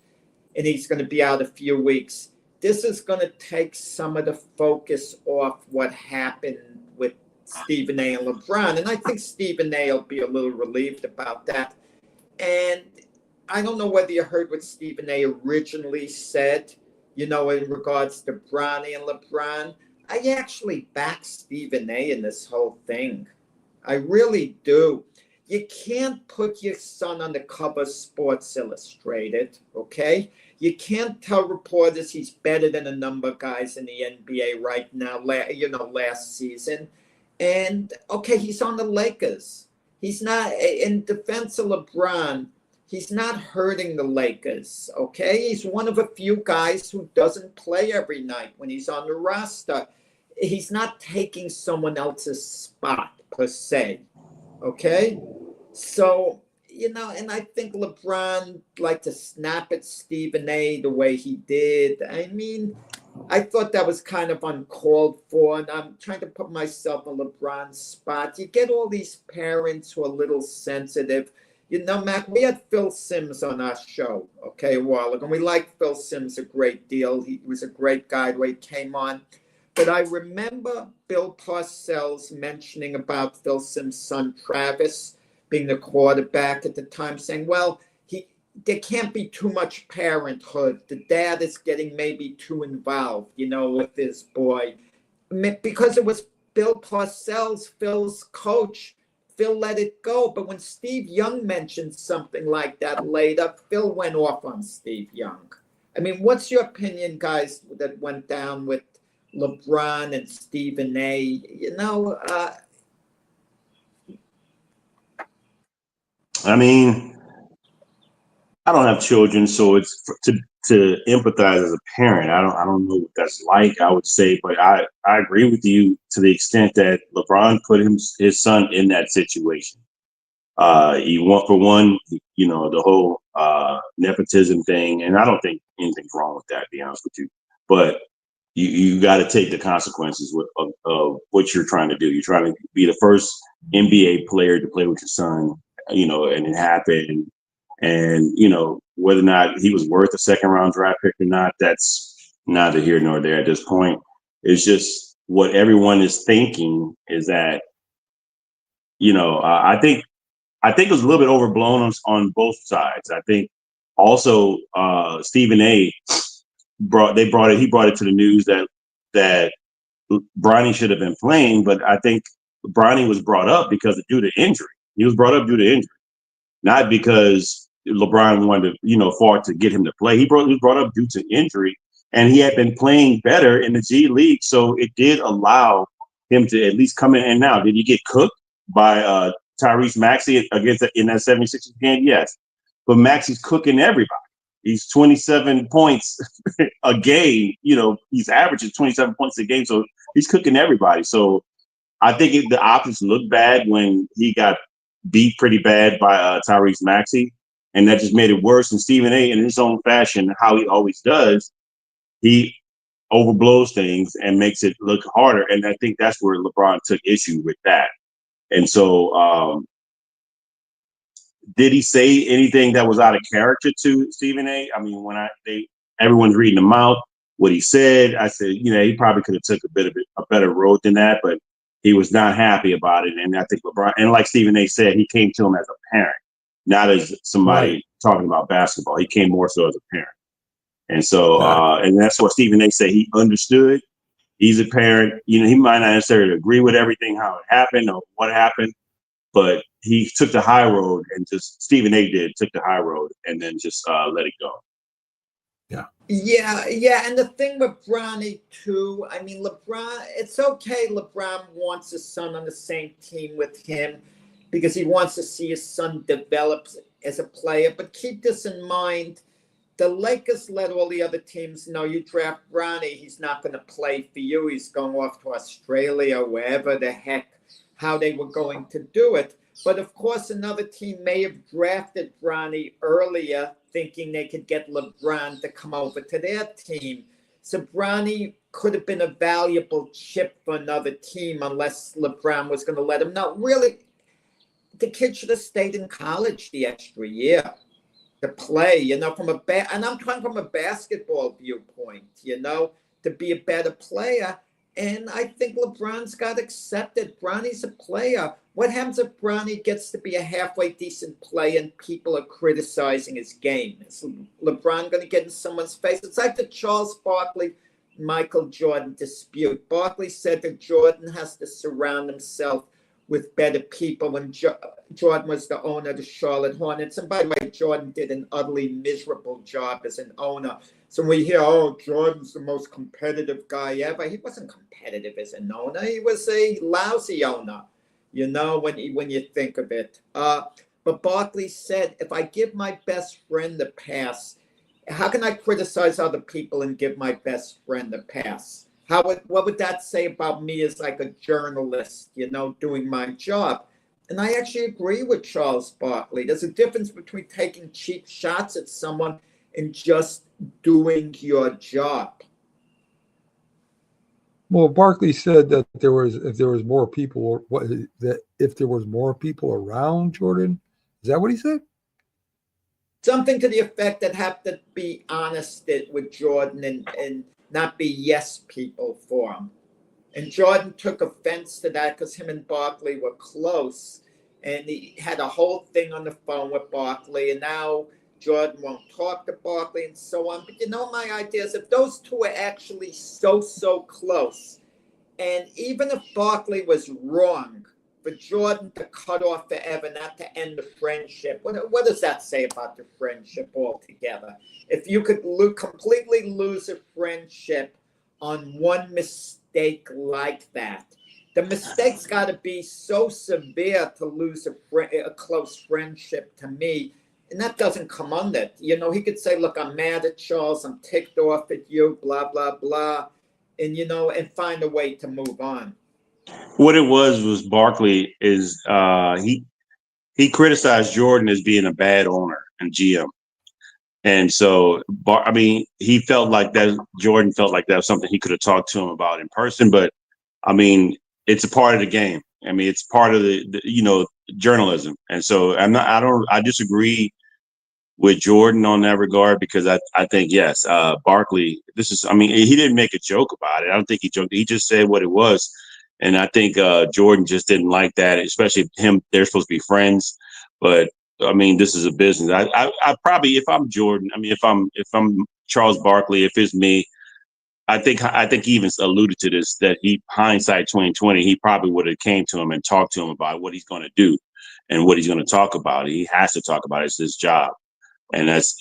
and he's going to be out a few weeks. This is going to take some of the focus off what happened with Stephen A. and LeBron. And I think Stephen A. will be a little relieved about that. And I don't know whether you heard what Stephen A. originally said, in regards to Bronny and LeBron. I actually back Stephen A. in this whole thing. I really do. You can't put your son on the cover of Sports Illustrated, okay? You can't tell reporters he's better than a number of guys in the NBA right now, last season. And, okay, he's on the Lakers. He's not, in defense of LeBron, he's not hurting the Lakers, okay? He's one of a few guys who doesn't play every night when he's on the roster. He's not taking someone else's spot, per se, okay? So, and I think LeBron liked to snap at Stephen A. the way he did. I mean, I thought that was kind of uncalled for, and I'm trying to put myself in LeBron's spot. You get all these parents who are a little sensitive. Mac, we had Phil Simms on our show, okay, a while ago, and we liked Phil Simms a great deal. He was a great guy the way he came on. But I remember Bill Parcells mentioning about Phil Simms' son, Travis, being the quarterback at the time, saying, well, there can't be too much parenthood. The dad is getting maybe too involved, with his boy. Because it was Bill Parcells, Phil's coach, Phil let it go. But when Steve Young mentioned something like that later, Phil went off on Steve Young. I mean, what's your opinion, guys, that went down with LeBron and Stephen A? I mean, I don't have children, so it's to empathize as a parent. I don't know what that's like, I would say, but I agree with you to the extent that LeBron put his son in that situation. He won for one, the whole nepotism thing, and I don't think anything's wrong with that, to be honest with you. But you got to take the consequences of what you're trying to do. You're trying to be the first NBA player to play with your son, and it happened. And, whether or not he was worth a second-round draft pick or not, that's neither here nor there at this point. It's just what everyone is thinking is that, I think it was a little bit overblown on both sides. I think also Stephen A. brought it to the news that Bronny should have been playing, but I think Bronny was brought up due to injury. He was brought up due to injury, not because LeBron wanted to, fought to get him to play. He was brought up due to injury, and he had been playing better in the G League, so it did allow him to at least come in. And now, did he get cooked by Tyrese Maxey in that 76ers game? Yes, but Maxey's cooking everybody. He's 27 points a game. He's averaging 27 points a game, so he's cooking everybody. So I think the optics looked bad when he got beat pretty bad by Tyrese Maxey, and that just made it worse. And Stephen A., in his own fashion, how he always does, he overblows things and makes it look harder. And I think that's where LeBron took issue with that. And so did he say anything that was out of character to Stephen A.? I mean, when everyone's reading him out, what he said, I said, he probably could have took a better road than that, but he was not happy about it. And I think LeBron, and like Stephen A. said, he came to him as a parent, not as somebody talking about basketball. He came more so as a parent. And so, and that's what Stephen A. said. He understood. He's a parent. He might not necessarily agree with everything, how it happened or what happened, but he took the high road, and Stephen A. took the high road and then just let it go. Yeah. And the thing with Bronny too, I mean, LeBron, it's okay. LeBron wants his son on the same team with him because he wants to see his son develop as a player. But keep this in mind. The Lakers let all the other teams know, you draft Bronny, he's not going to play for you. He's going off to Australia, wherever the heck, how they were going to do it. But of course, another team may have drafted Bronny earlier, thinking they could get LeBron to come over to their team. So Bronny could have been a valuable chip for another team unless LeBron was going to let him know. Really, the kid should have stayed in college the extra year to play, and I'm talking from a basketball viewpoint, to be a better player. And I think LeBron's got accepted. Bronny's a player. What happens if Bronny gets to be a halfway decent player and people are criticizing his game? Is LeBron going to get in someone's face? It's like the Charles Barkley, Michael Jordan dispute. Barkley said that Jordan has to surround himself with better people when Jordan was the owner of the Charlotte Hornets. And by the way, Jordan did an utterly miserable job as an owner. So we hear, oh, Jordan's the most competitive guy ever. He wasn't competitive as an owner. He was a lousy owner, you know, when you think of it. But Barkley said, if I give my best friend a pass, how can I criticize other people and give my best friend a pass? What would that say about me as like a journalist, you know, doing my job? And I actually agree with Charles Barkley. There's a difference between taking cheap shots at someone and just doing your job. Well, Barkley said that if there was more people around Jordan, is that what he said? Something to the effect that have to be honest with Jordan and not be yes people for him. And Jordan took offense to that because him and Barkley were close. And he had a whole thing on the phone with Barkley. And now Jordan won't talk to Barkley and so on. But you know, my idea is if those two are actually so close, and even if Barkley was wrong, for Jordan to cut off forever, not to end the friendship, what does that say about the friendship altogether? If you could completely lose a friendship on one mistake like that, the mistake's got to be so severe to lose a close friendship to me. And that doesn't come on that. You know, he could say, look, I'm mad at Charles. I'm ticked off at you, blah, blah, blah. And, you know, and find a way to move on. What it was Barkley is he criticized Jordan as being a bad owner and GM. And so, he felt like that. Jordan felt like that was something he could have talked to him about in person. But I mean, it's a part of the game. I mean, it's part of the journalism. And so I disagree with Jordan on that regard because I think, yes, Barkley, he didn't make a joke about it. I don't think he joked. He just said what it was. And I think Jordan just didn't like that, especially him. They're supposed to be friends. But I mean, this is a business. I probably, if I'm Jordan, if I'm Charles Barkley, if it's me, I think he even alluded to this, that hindsight 2020, he probably would have came to him and talked to him about what he's going to do and what he's going to talk about. He has to talk about it. It's his job. And that's,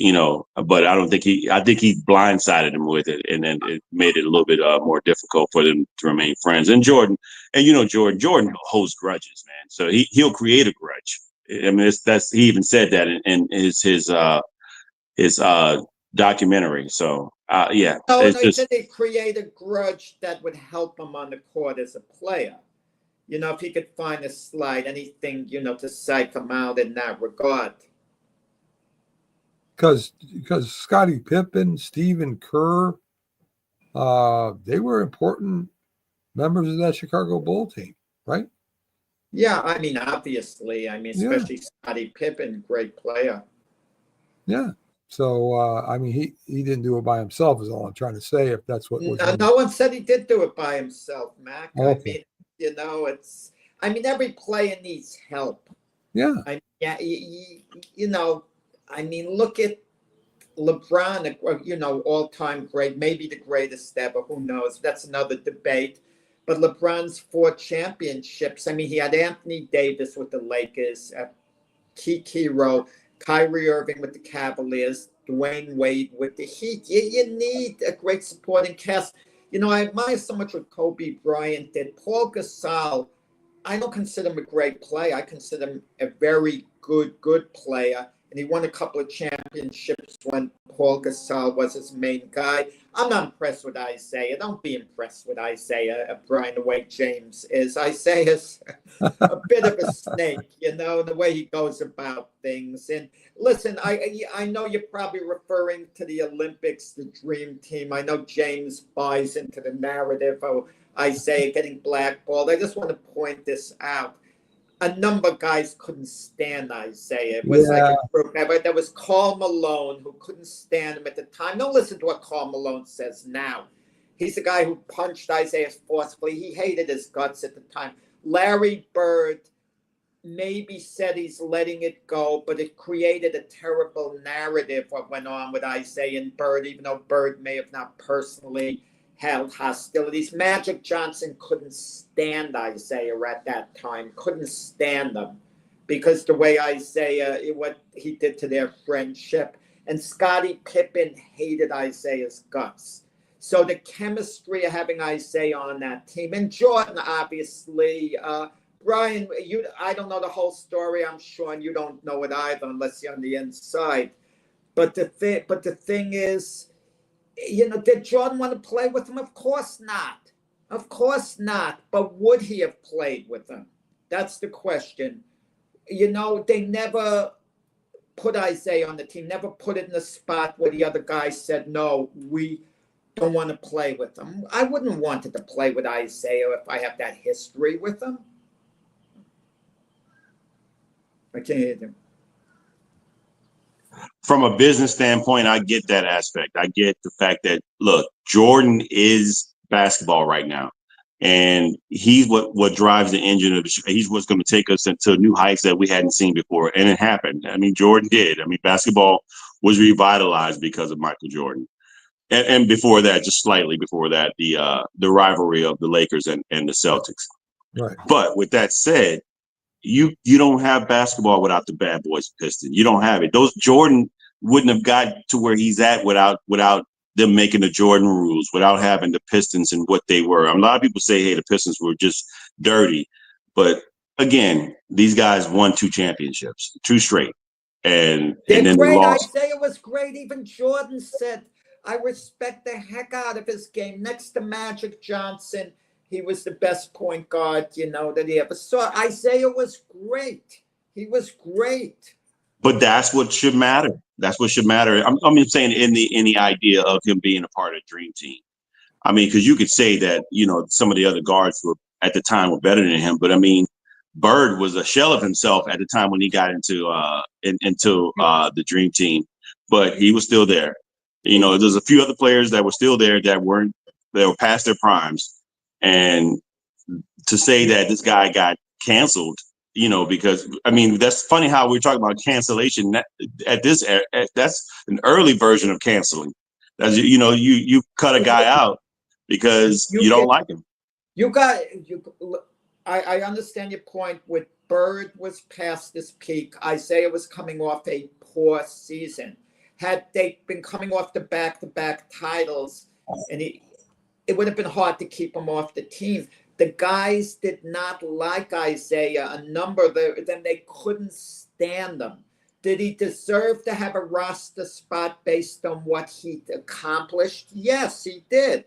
but I think he blindsided him with it. And then it made it a little bit more difficult for them to remain friends. And Jordan Jordan holds grudges, man. So he'll create a grudge. I mean, he even said that in his documentary. So, yeah. No, he said they create a grudge that would help him on the court as a player. You know, if he could find a slide, anything, to psych him out in that regard. Because Scottie Pippen, Stephen Kerr, they were important members of that Chicago Bull team, right? Yeah, obviously. Especially Scottie Pippen, great player. Yeah. So, he didn't do it by himself is all I'm trying to say, if that's what was. No one said he did do it by himself, Mac. Okay. Every player needs help. Yeah. Look at LeBron, all-time great, maybe the greatest ever. Who knows? That's another debate. But LeBron's 4 championships. He had Anthony Davis with the Lakers, Kiki Rowe, Kyrie Irving with the Cavaliers, Dwayne Wade with the Heat. You need a great supporting cast. I admire so much what Kobe Bryant did. Paul Gasol, I don't consider him a great player. I consider him a very good player. And he won a couple of championships when Paul Gasol was his main guy. I'm not impressed with Isaiah. Don't be impressed with Isaiah, Brian, the way James is. Isaiah's a bit of a snake, the way he goes about things. And listen, I know you're probably referring to the Olympics, the dream team. I know James buys into the narrative of Isaiah getting blackballed. I just want to point this out. A number of guys couldn't stand Isaiah. It was like a group. There was Karl Malone who couldn't stand him at the time. Don't listen to what Karl Malone says now. He's the guy who punched Isaiah forcefully. He hated his guts at the time. Larry Bird maybe said he's letting it go, but it created a terrible narrative what went on with Isaiah and Bird, even though Bird may have not personally held hostilities. Magic Johnson couldn't stand Isaiah at that time, couldn't stand them because the way Isaiah, what he did to their friendship. And Scottie Pippen hated Isaiah's guts. So the chemistry of having Isaiah on that team, and Jordan, obviously, Brian, I don't know the whole story. I'm sure, and you don't know it either unless you're on the inside. But the thing is, did Jordan want to play with him? Of course not. Of course not. But would he have played with him? That's the question. They never put Isaiah on the team, never put it in the spot where the other guy said, no, we don't want to play with him. I wouldn't want to play with Isaiah if I have that history with him. I can't hear him. From a business standpoint, I get that aspect. I get the fact that, look, Jordan is basketball right now. And he's what drives the engine of the show. He's what's going to take us to new heights that we hadn't seen before. And it happened. I mean, Jordan did. I mean, basketball was revitalized because of Michael Jordan. And before that, just slightly before that, the rivalry of the Lakers and the Celtics. Right. But with that said, you don't have basketball without the Bad Boys Pistons. You don't have it. Those Jordan wouldn't have got to where he's at without them making the Jordan rules, without having the Pistons and what they were. A lot of people say, hey, the Pistons were just dirty. But again, these guys won 2 championships, 2 straight. And then they lost. Isaiah was great. Even Jordan said, I respect the heck out of his game. Next to Magic Johnson, he was the best point guard, that he ever saw. Isaiah was great. He was great. But that's what should matter. That's what should matter. I'm saying in the idea of him being a part of the Dream Team. I mean, because you could say that, some of the other guards were at the time were better than him. But I mean, Bird was a shell of himself at the time when he got into the Dream Team. But he was still there. There's a few other players that were still there that were past their primes. And to say that this guy got canceled, because I mean, that's funny how we're talking about cancellation at this. That's an early version of canceling. That's you cut a guy out because you don't like him. I understand your point. With Bird was past his peak. Isaiah was coming off a poor season. Had they been coming off the back-to-back titles, and it would have been hard to keep him off the team. The guys did not like Isaiah, a number of them, they couldn't stand him. Did he deserve to have a roster spot based on what he'd accomplished? Yes, he did.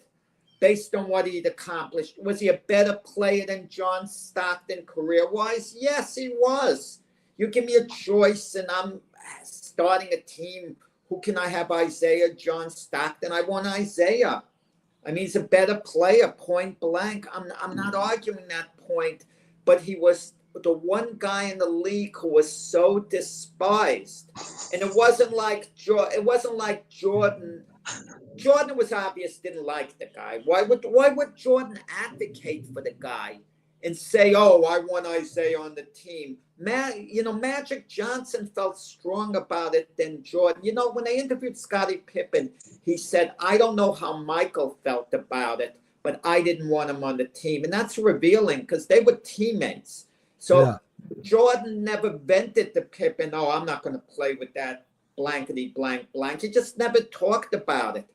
Based on what he'd accomplished. Was he a better player than John Stockton career-wise? Yes, he was. You give me a choice and I'm starting a team. Who can I have? Isaiah, John Stockton? I want Isaiah. I mean, he's a better player, point blank. I'm not arguing that point, but he was the one guy in the league who was so despised. And it wasn't like Jordan. Jordan was obvious, didn't like the guy. Why would Jordan advocate for the guy and say, oh, I want Isaiah on the team? Magic Johnson felt strong about it than Jordan. When they interviewed Scottie Pippen, he said, I don't know how Michael felt about it, but I didn't want him on the team. And that's revealing because they were teammates. So yeah. Jordan never vented to Pippen, oh, I'm not going to play with that blankety blank blank. He just never talked about it.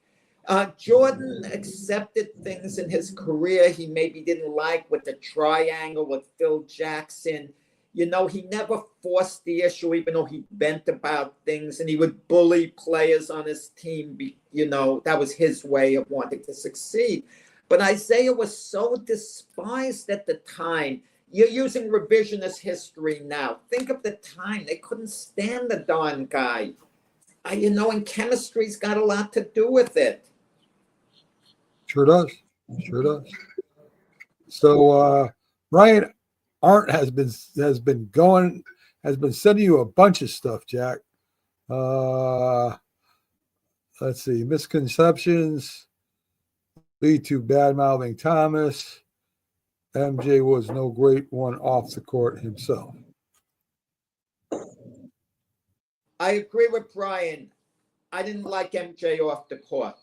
Jordan accepted things in his career he maybe didn't like with the triangle with Phil Jackson. He never forced the issue, even though he bent about things, and he would bully players on his team. That was his way of wanting to succeed. But Isaiah was so despised at the time. You're using revisionist history now. Think of the time. They couldn't stand the darn guy. And chemistry's got a lot to do with it. Sure does. So, Ryan Arndt has been sending you a bunch of stuff, Jack. Let's see. Misconceptions lead to bad-mouthing Thomas. MJ was no great one off the court himself. I agree with Brian. I didn't like MJ off the court.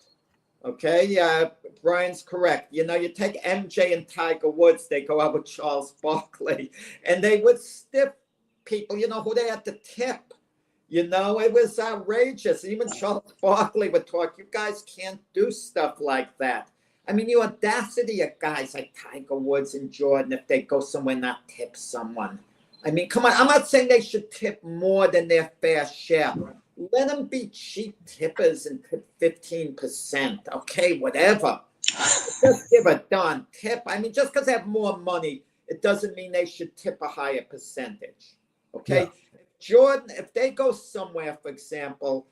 Okay, Brian's correct. You take MJ and Tiger Woods, they go out with Charles Barkley, and they would stiff people, who they had to tip. It was outrageous. Even Charles Barkley would talk, you guys can't do stuff like that. I mean, the audacity of guys like Tiger Woods and Jordan, if they go somewhere, not tip someone. I mean, come on. I'm not saying they should tip more than their fair share. Let them be cheap tippers and tip 15%. Okay, whatever. Just give a darn tip. I mean, just because they have more money, it doesn't mean they should tip a higher percentage. Okay? Yeah. Jordan, if they go somewhere, for example,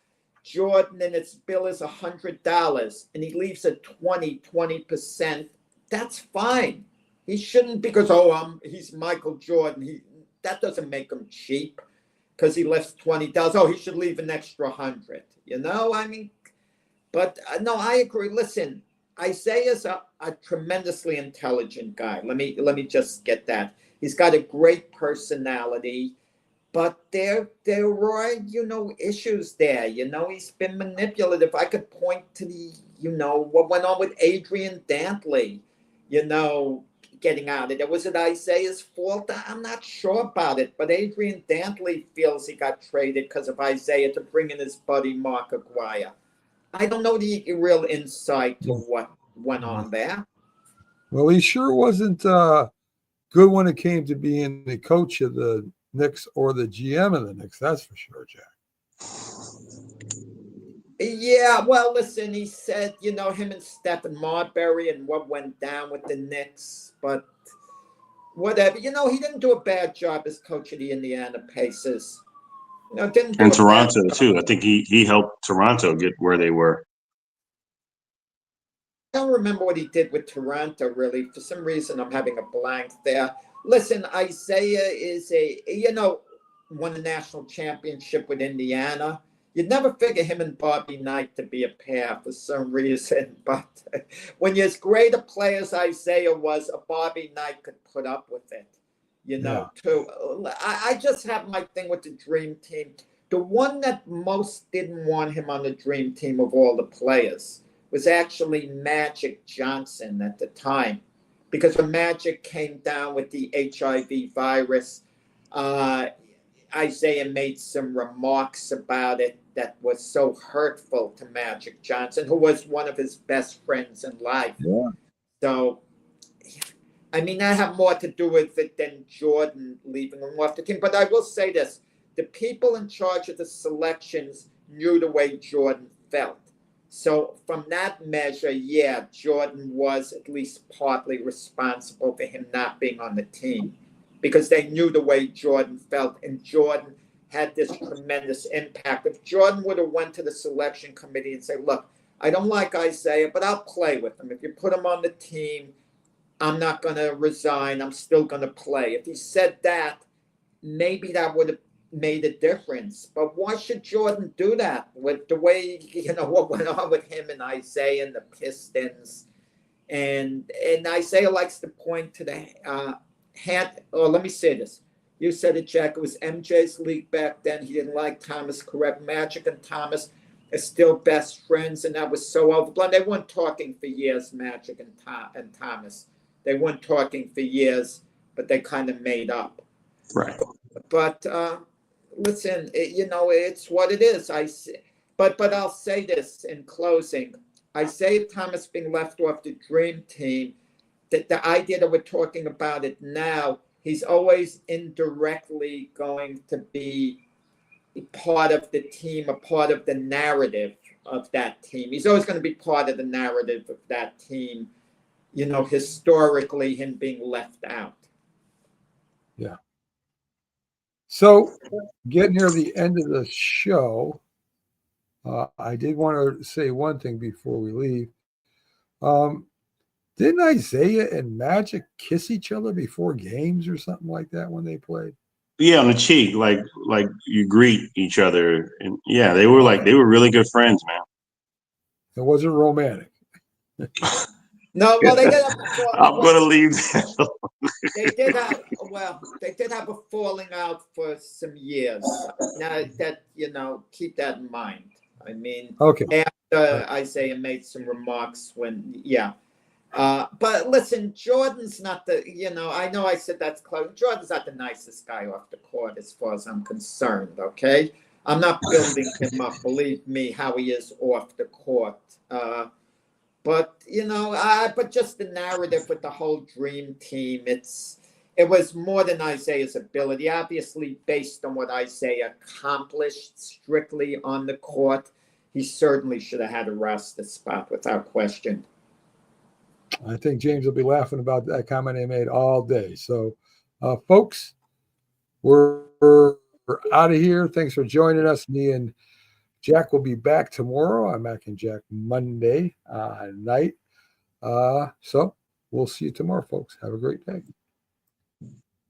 Jordan and its bill is $100 and he leaves at 20%, that's fine. He shouldn't, because, he's Michael Jordan. That doesn't make him cheap because he left $20. Oh, he should leave an extra $100. I mean, but no, I agree. Listen, Isaiah's a tremendously intelligent guy. Let me just get that. He's got a great personality, but there are, issues there. He's been manipulative. I could point to what went on with Adrian Dantley, getting out of it. Was it Isaiah's fault? I'm not sure about it, but Adrian Dantley feels he got traded because of Isaiah to bring in his buddy Mark Aguirre. I don't know the real insight to what went on there. Well, he sure wasn't good when it came to being the coach of the Knicks or the GM of the Knicks. That's for sure, Jack. Yeah, well, listen, he said, him and Stephen Marbury and what went down with the Knicks, but whatever. He didn't do a bad job as coach of the Indiana Pacers. Didn't do and Toronto, too. I think he helped Toronto get where they were. I don't remember what he did with Toronto, really. For some reason, I'm having a blank there. Listen, Isaiah is won a national championship with Indiana. You'd never figure him and Bobby Knight to be a pair for some reason. But when you're as great a player as Isaiah was, a Bobby Knight could put up with it, too. I just have my thing with the Dream Team. The one that most didn't want him on the Dream Team of all the players was actually Magic Johnson at the time. Because when Magic came down with the HIV virus, Isaiah made some remarks about it that was so hurtful to Magic Johnson, who was one of his best friends in life. Yeah. So, I mean, that had more to do with it than Jordan leaving him off the team. But I will say this. The people in charge of the selections knew the way Jordan felt. So from that measure, yeah, Jordan was at least partly responsible for him not being on the team, because they knew the way Jordan felt, and Jordan had this tremendous impact. If Jordan would have went to the selection committee and said, look, I don't like Isaiah, but I'll play with him. If you put him on the team, I'm not going to resign. I'm still going to play. If he said that, maybe that would have made a difference. But why should Jordan do that with the way, what went on with him and Isaiah and the Pistons? And Isaiah likes to point to the let me say this. You said it, Jack. It was MJ's league back then. He didn't like Thomas, correct? Magic and Thomas are still best friends, and that was so overblown. They weren't talking for years, Magic and Thomas. They weren't talking for years, but they kind of made up. Right. But listen, it's what it is. But I'll say this in closing. Isaiah Thomas being left off the Dream Team, the idea that we're talking about it now, he's always indirectly going to be part of the team, a part of the narrative of that team. He's always going to be part of the narrative of that team, historically, him being left out. Yeah. So getting near the end of the show, I did want to say one thing before we leave. Didn't Isaiah and Magic kiss each other before games or something like that when they played? Yeah, on the cheek, like you greet each other, and yeah, they were really good friends, man. It wasn't romantic. No, well, they did have I'm going to leave that. They did have a falling out for some years. Now that keep that in mind. I mean, Okay. after Isaiah made some remarks but listen, Jordan's not I know I said that's close. Jordan's not the nicest guy off the court as far as I'm concerned, okay? I'm not building him up, believe me, how he is off the court. But just the narrative with the whole dream team, it was more than Isaiah's ability. Obviously, based on what Isaiah accomplished strictly on the court, he certainly should have had a roster spot without question. I think James will be laughing about that comment he made all day. So, folks, we're out of here. Thanks for joining us. Me and Jack will be back tomorrow. I'm back in Jack Monday night. So we'll see you tomorrow, folks. Have a great day.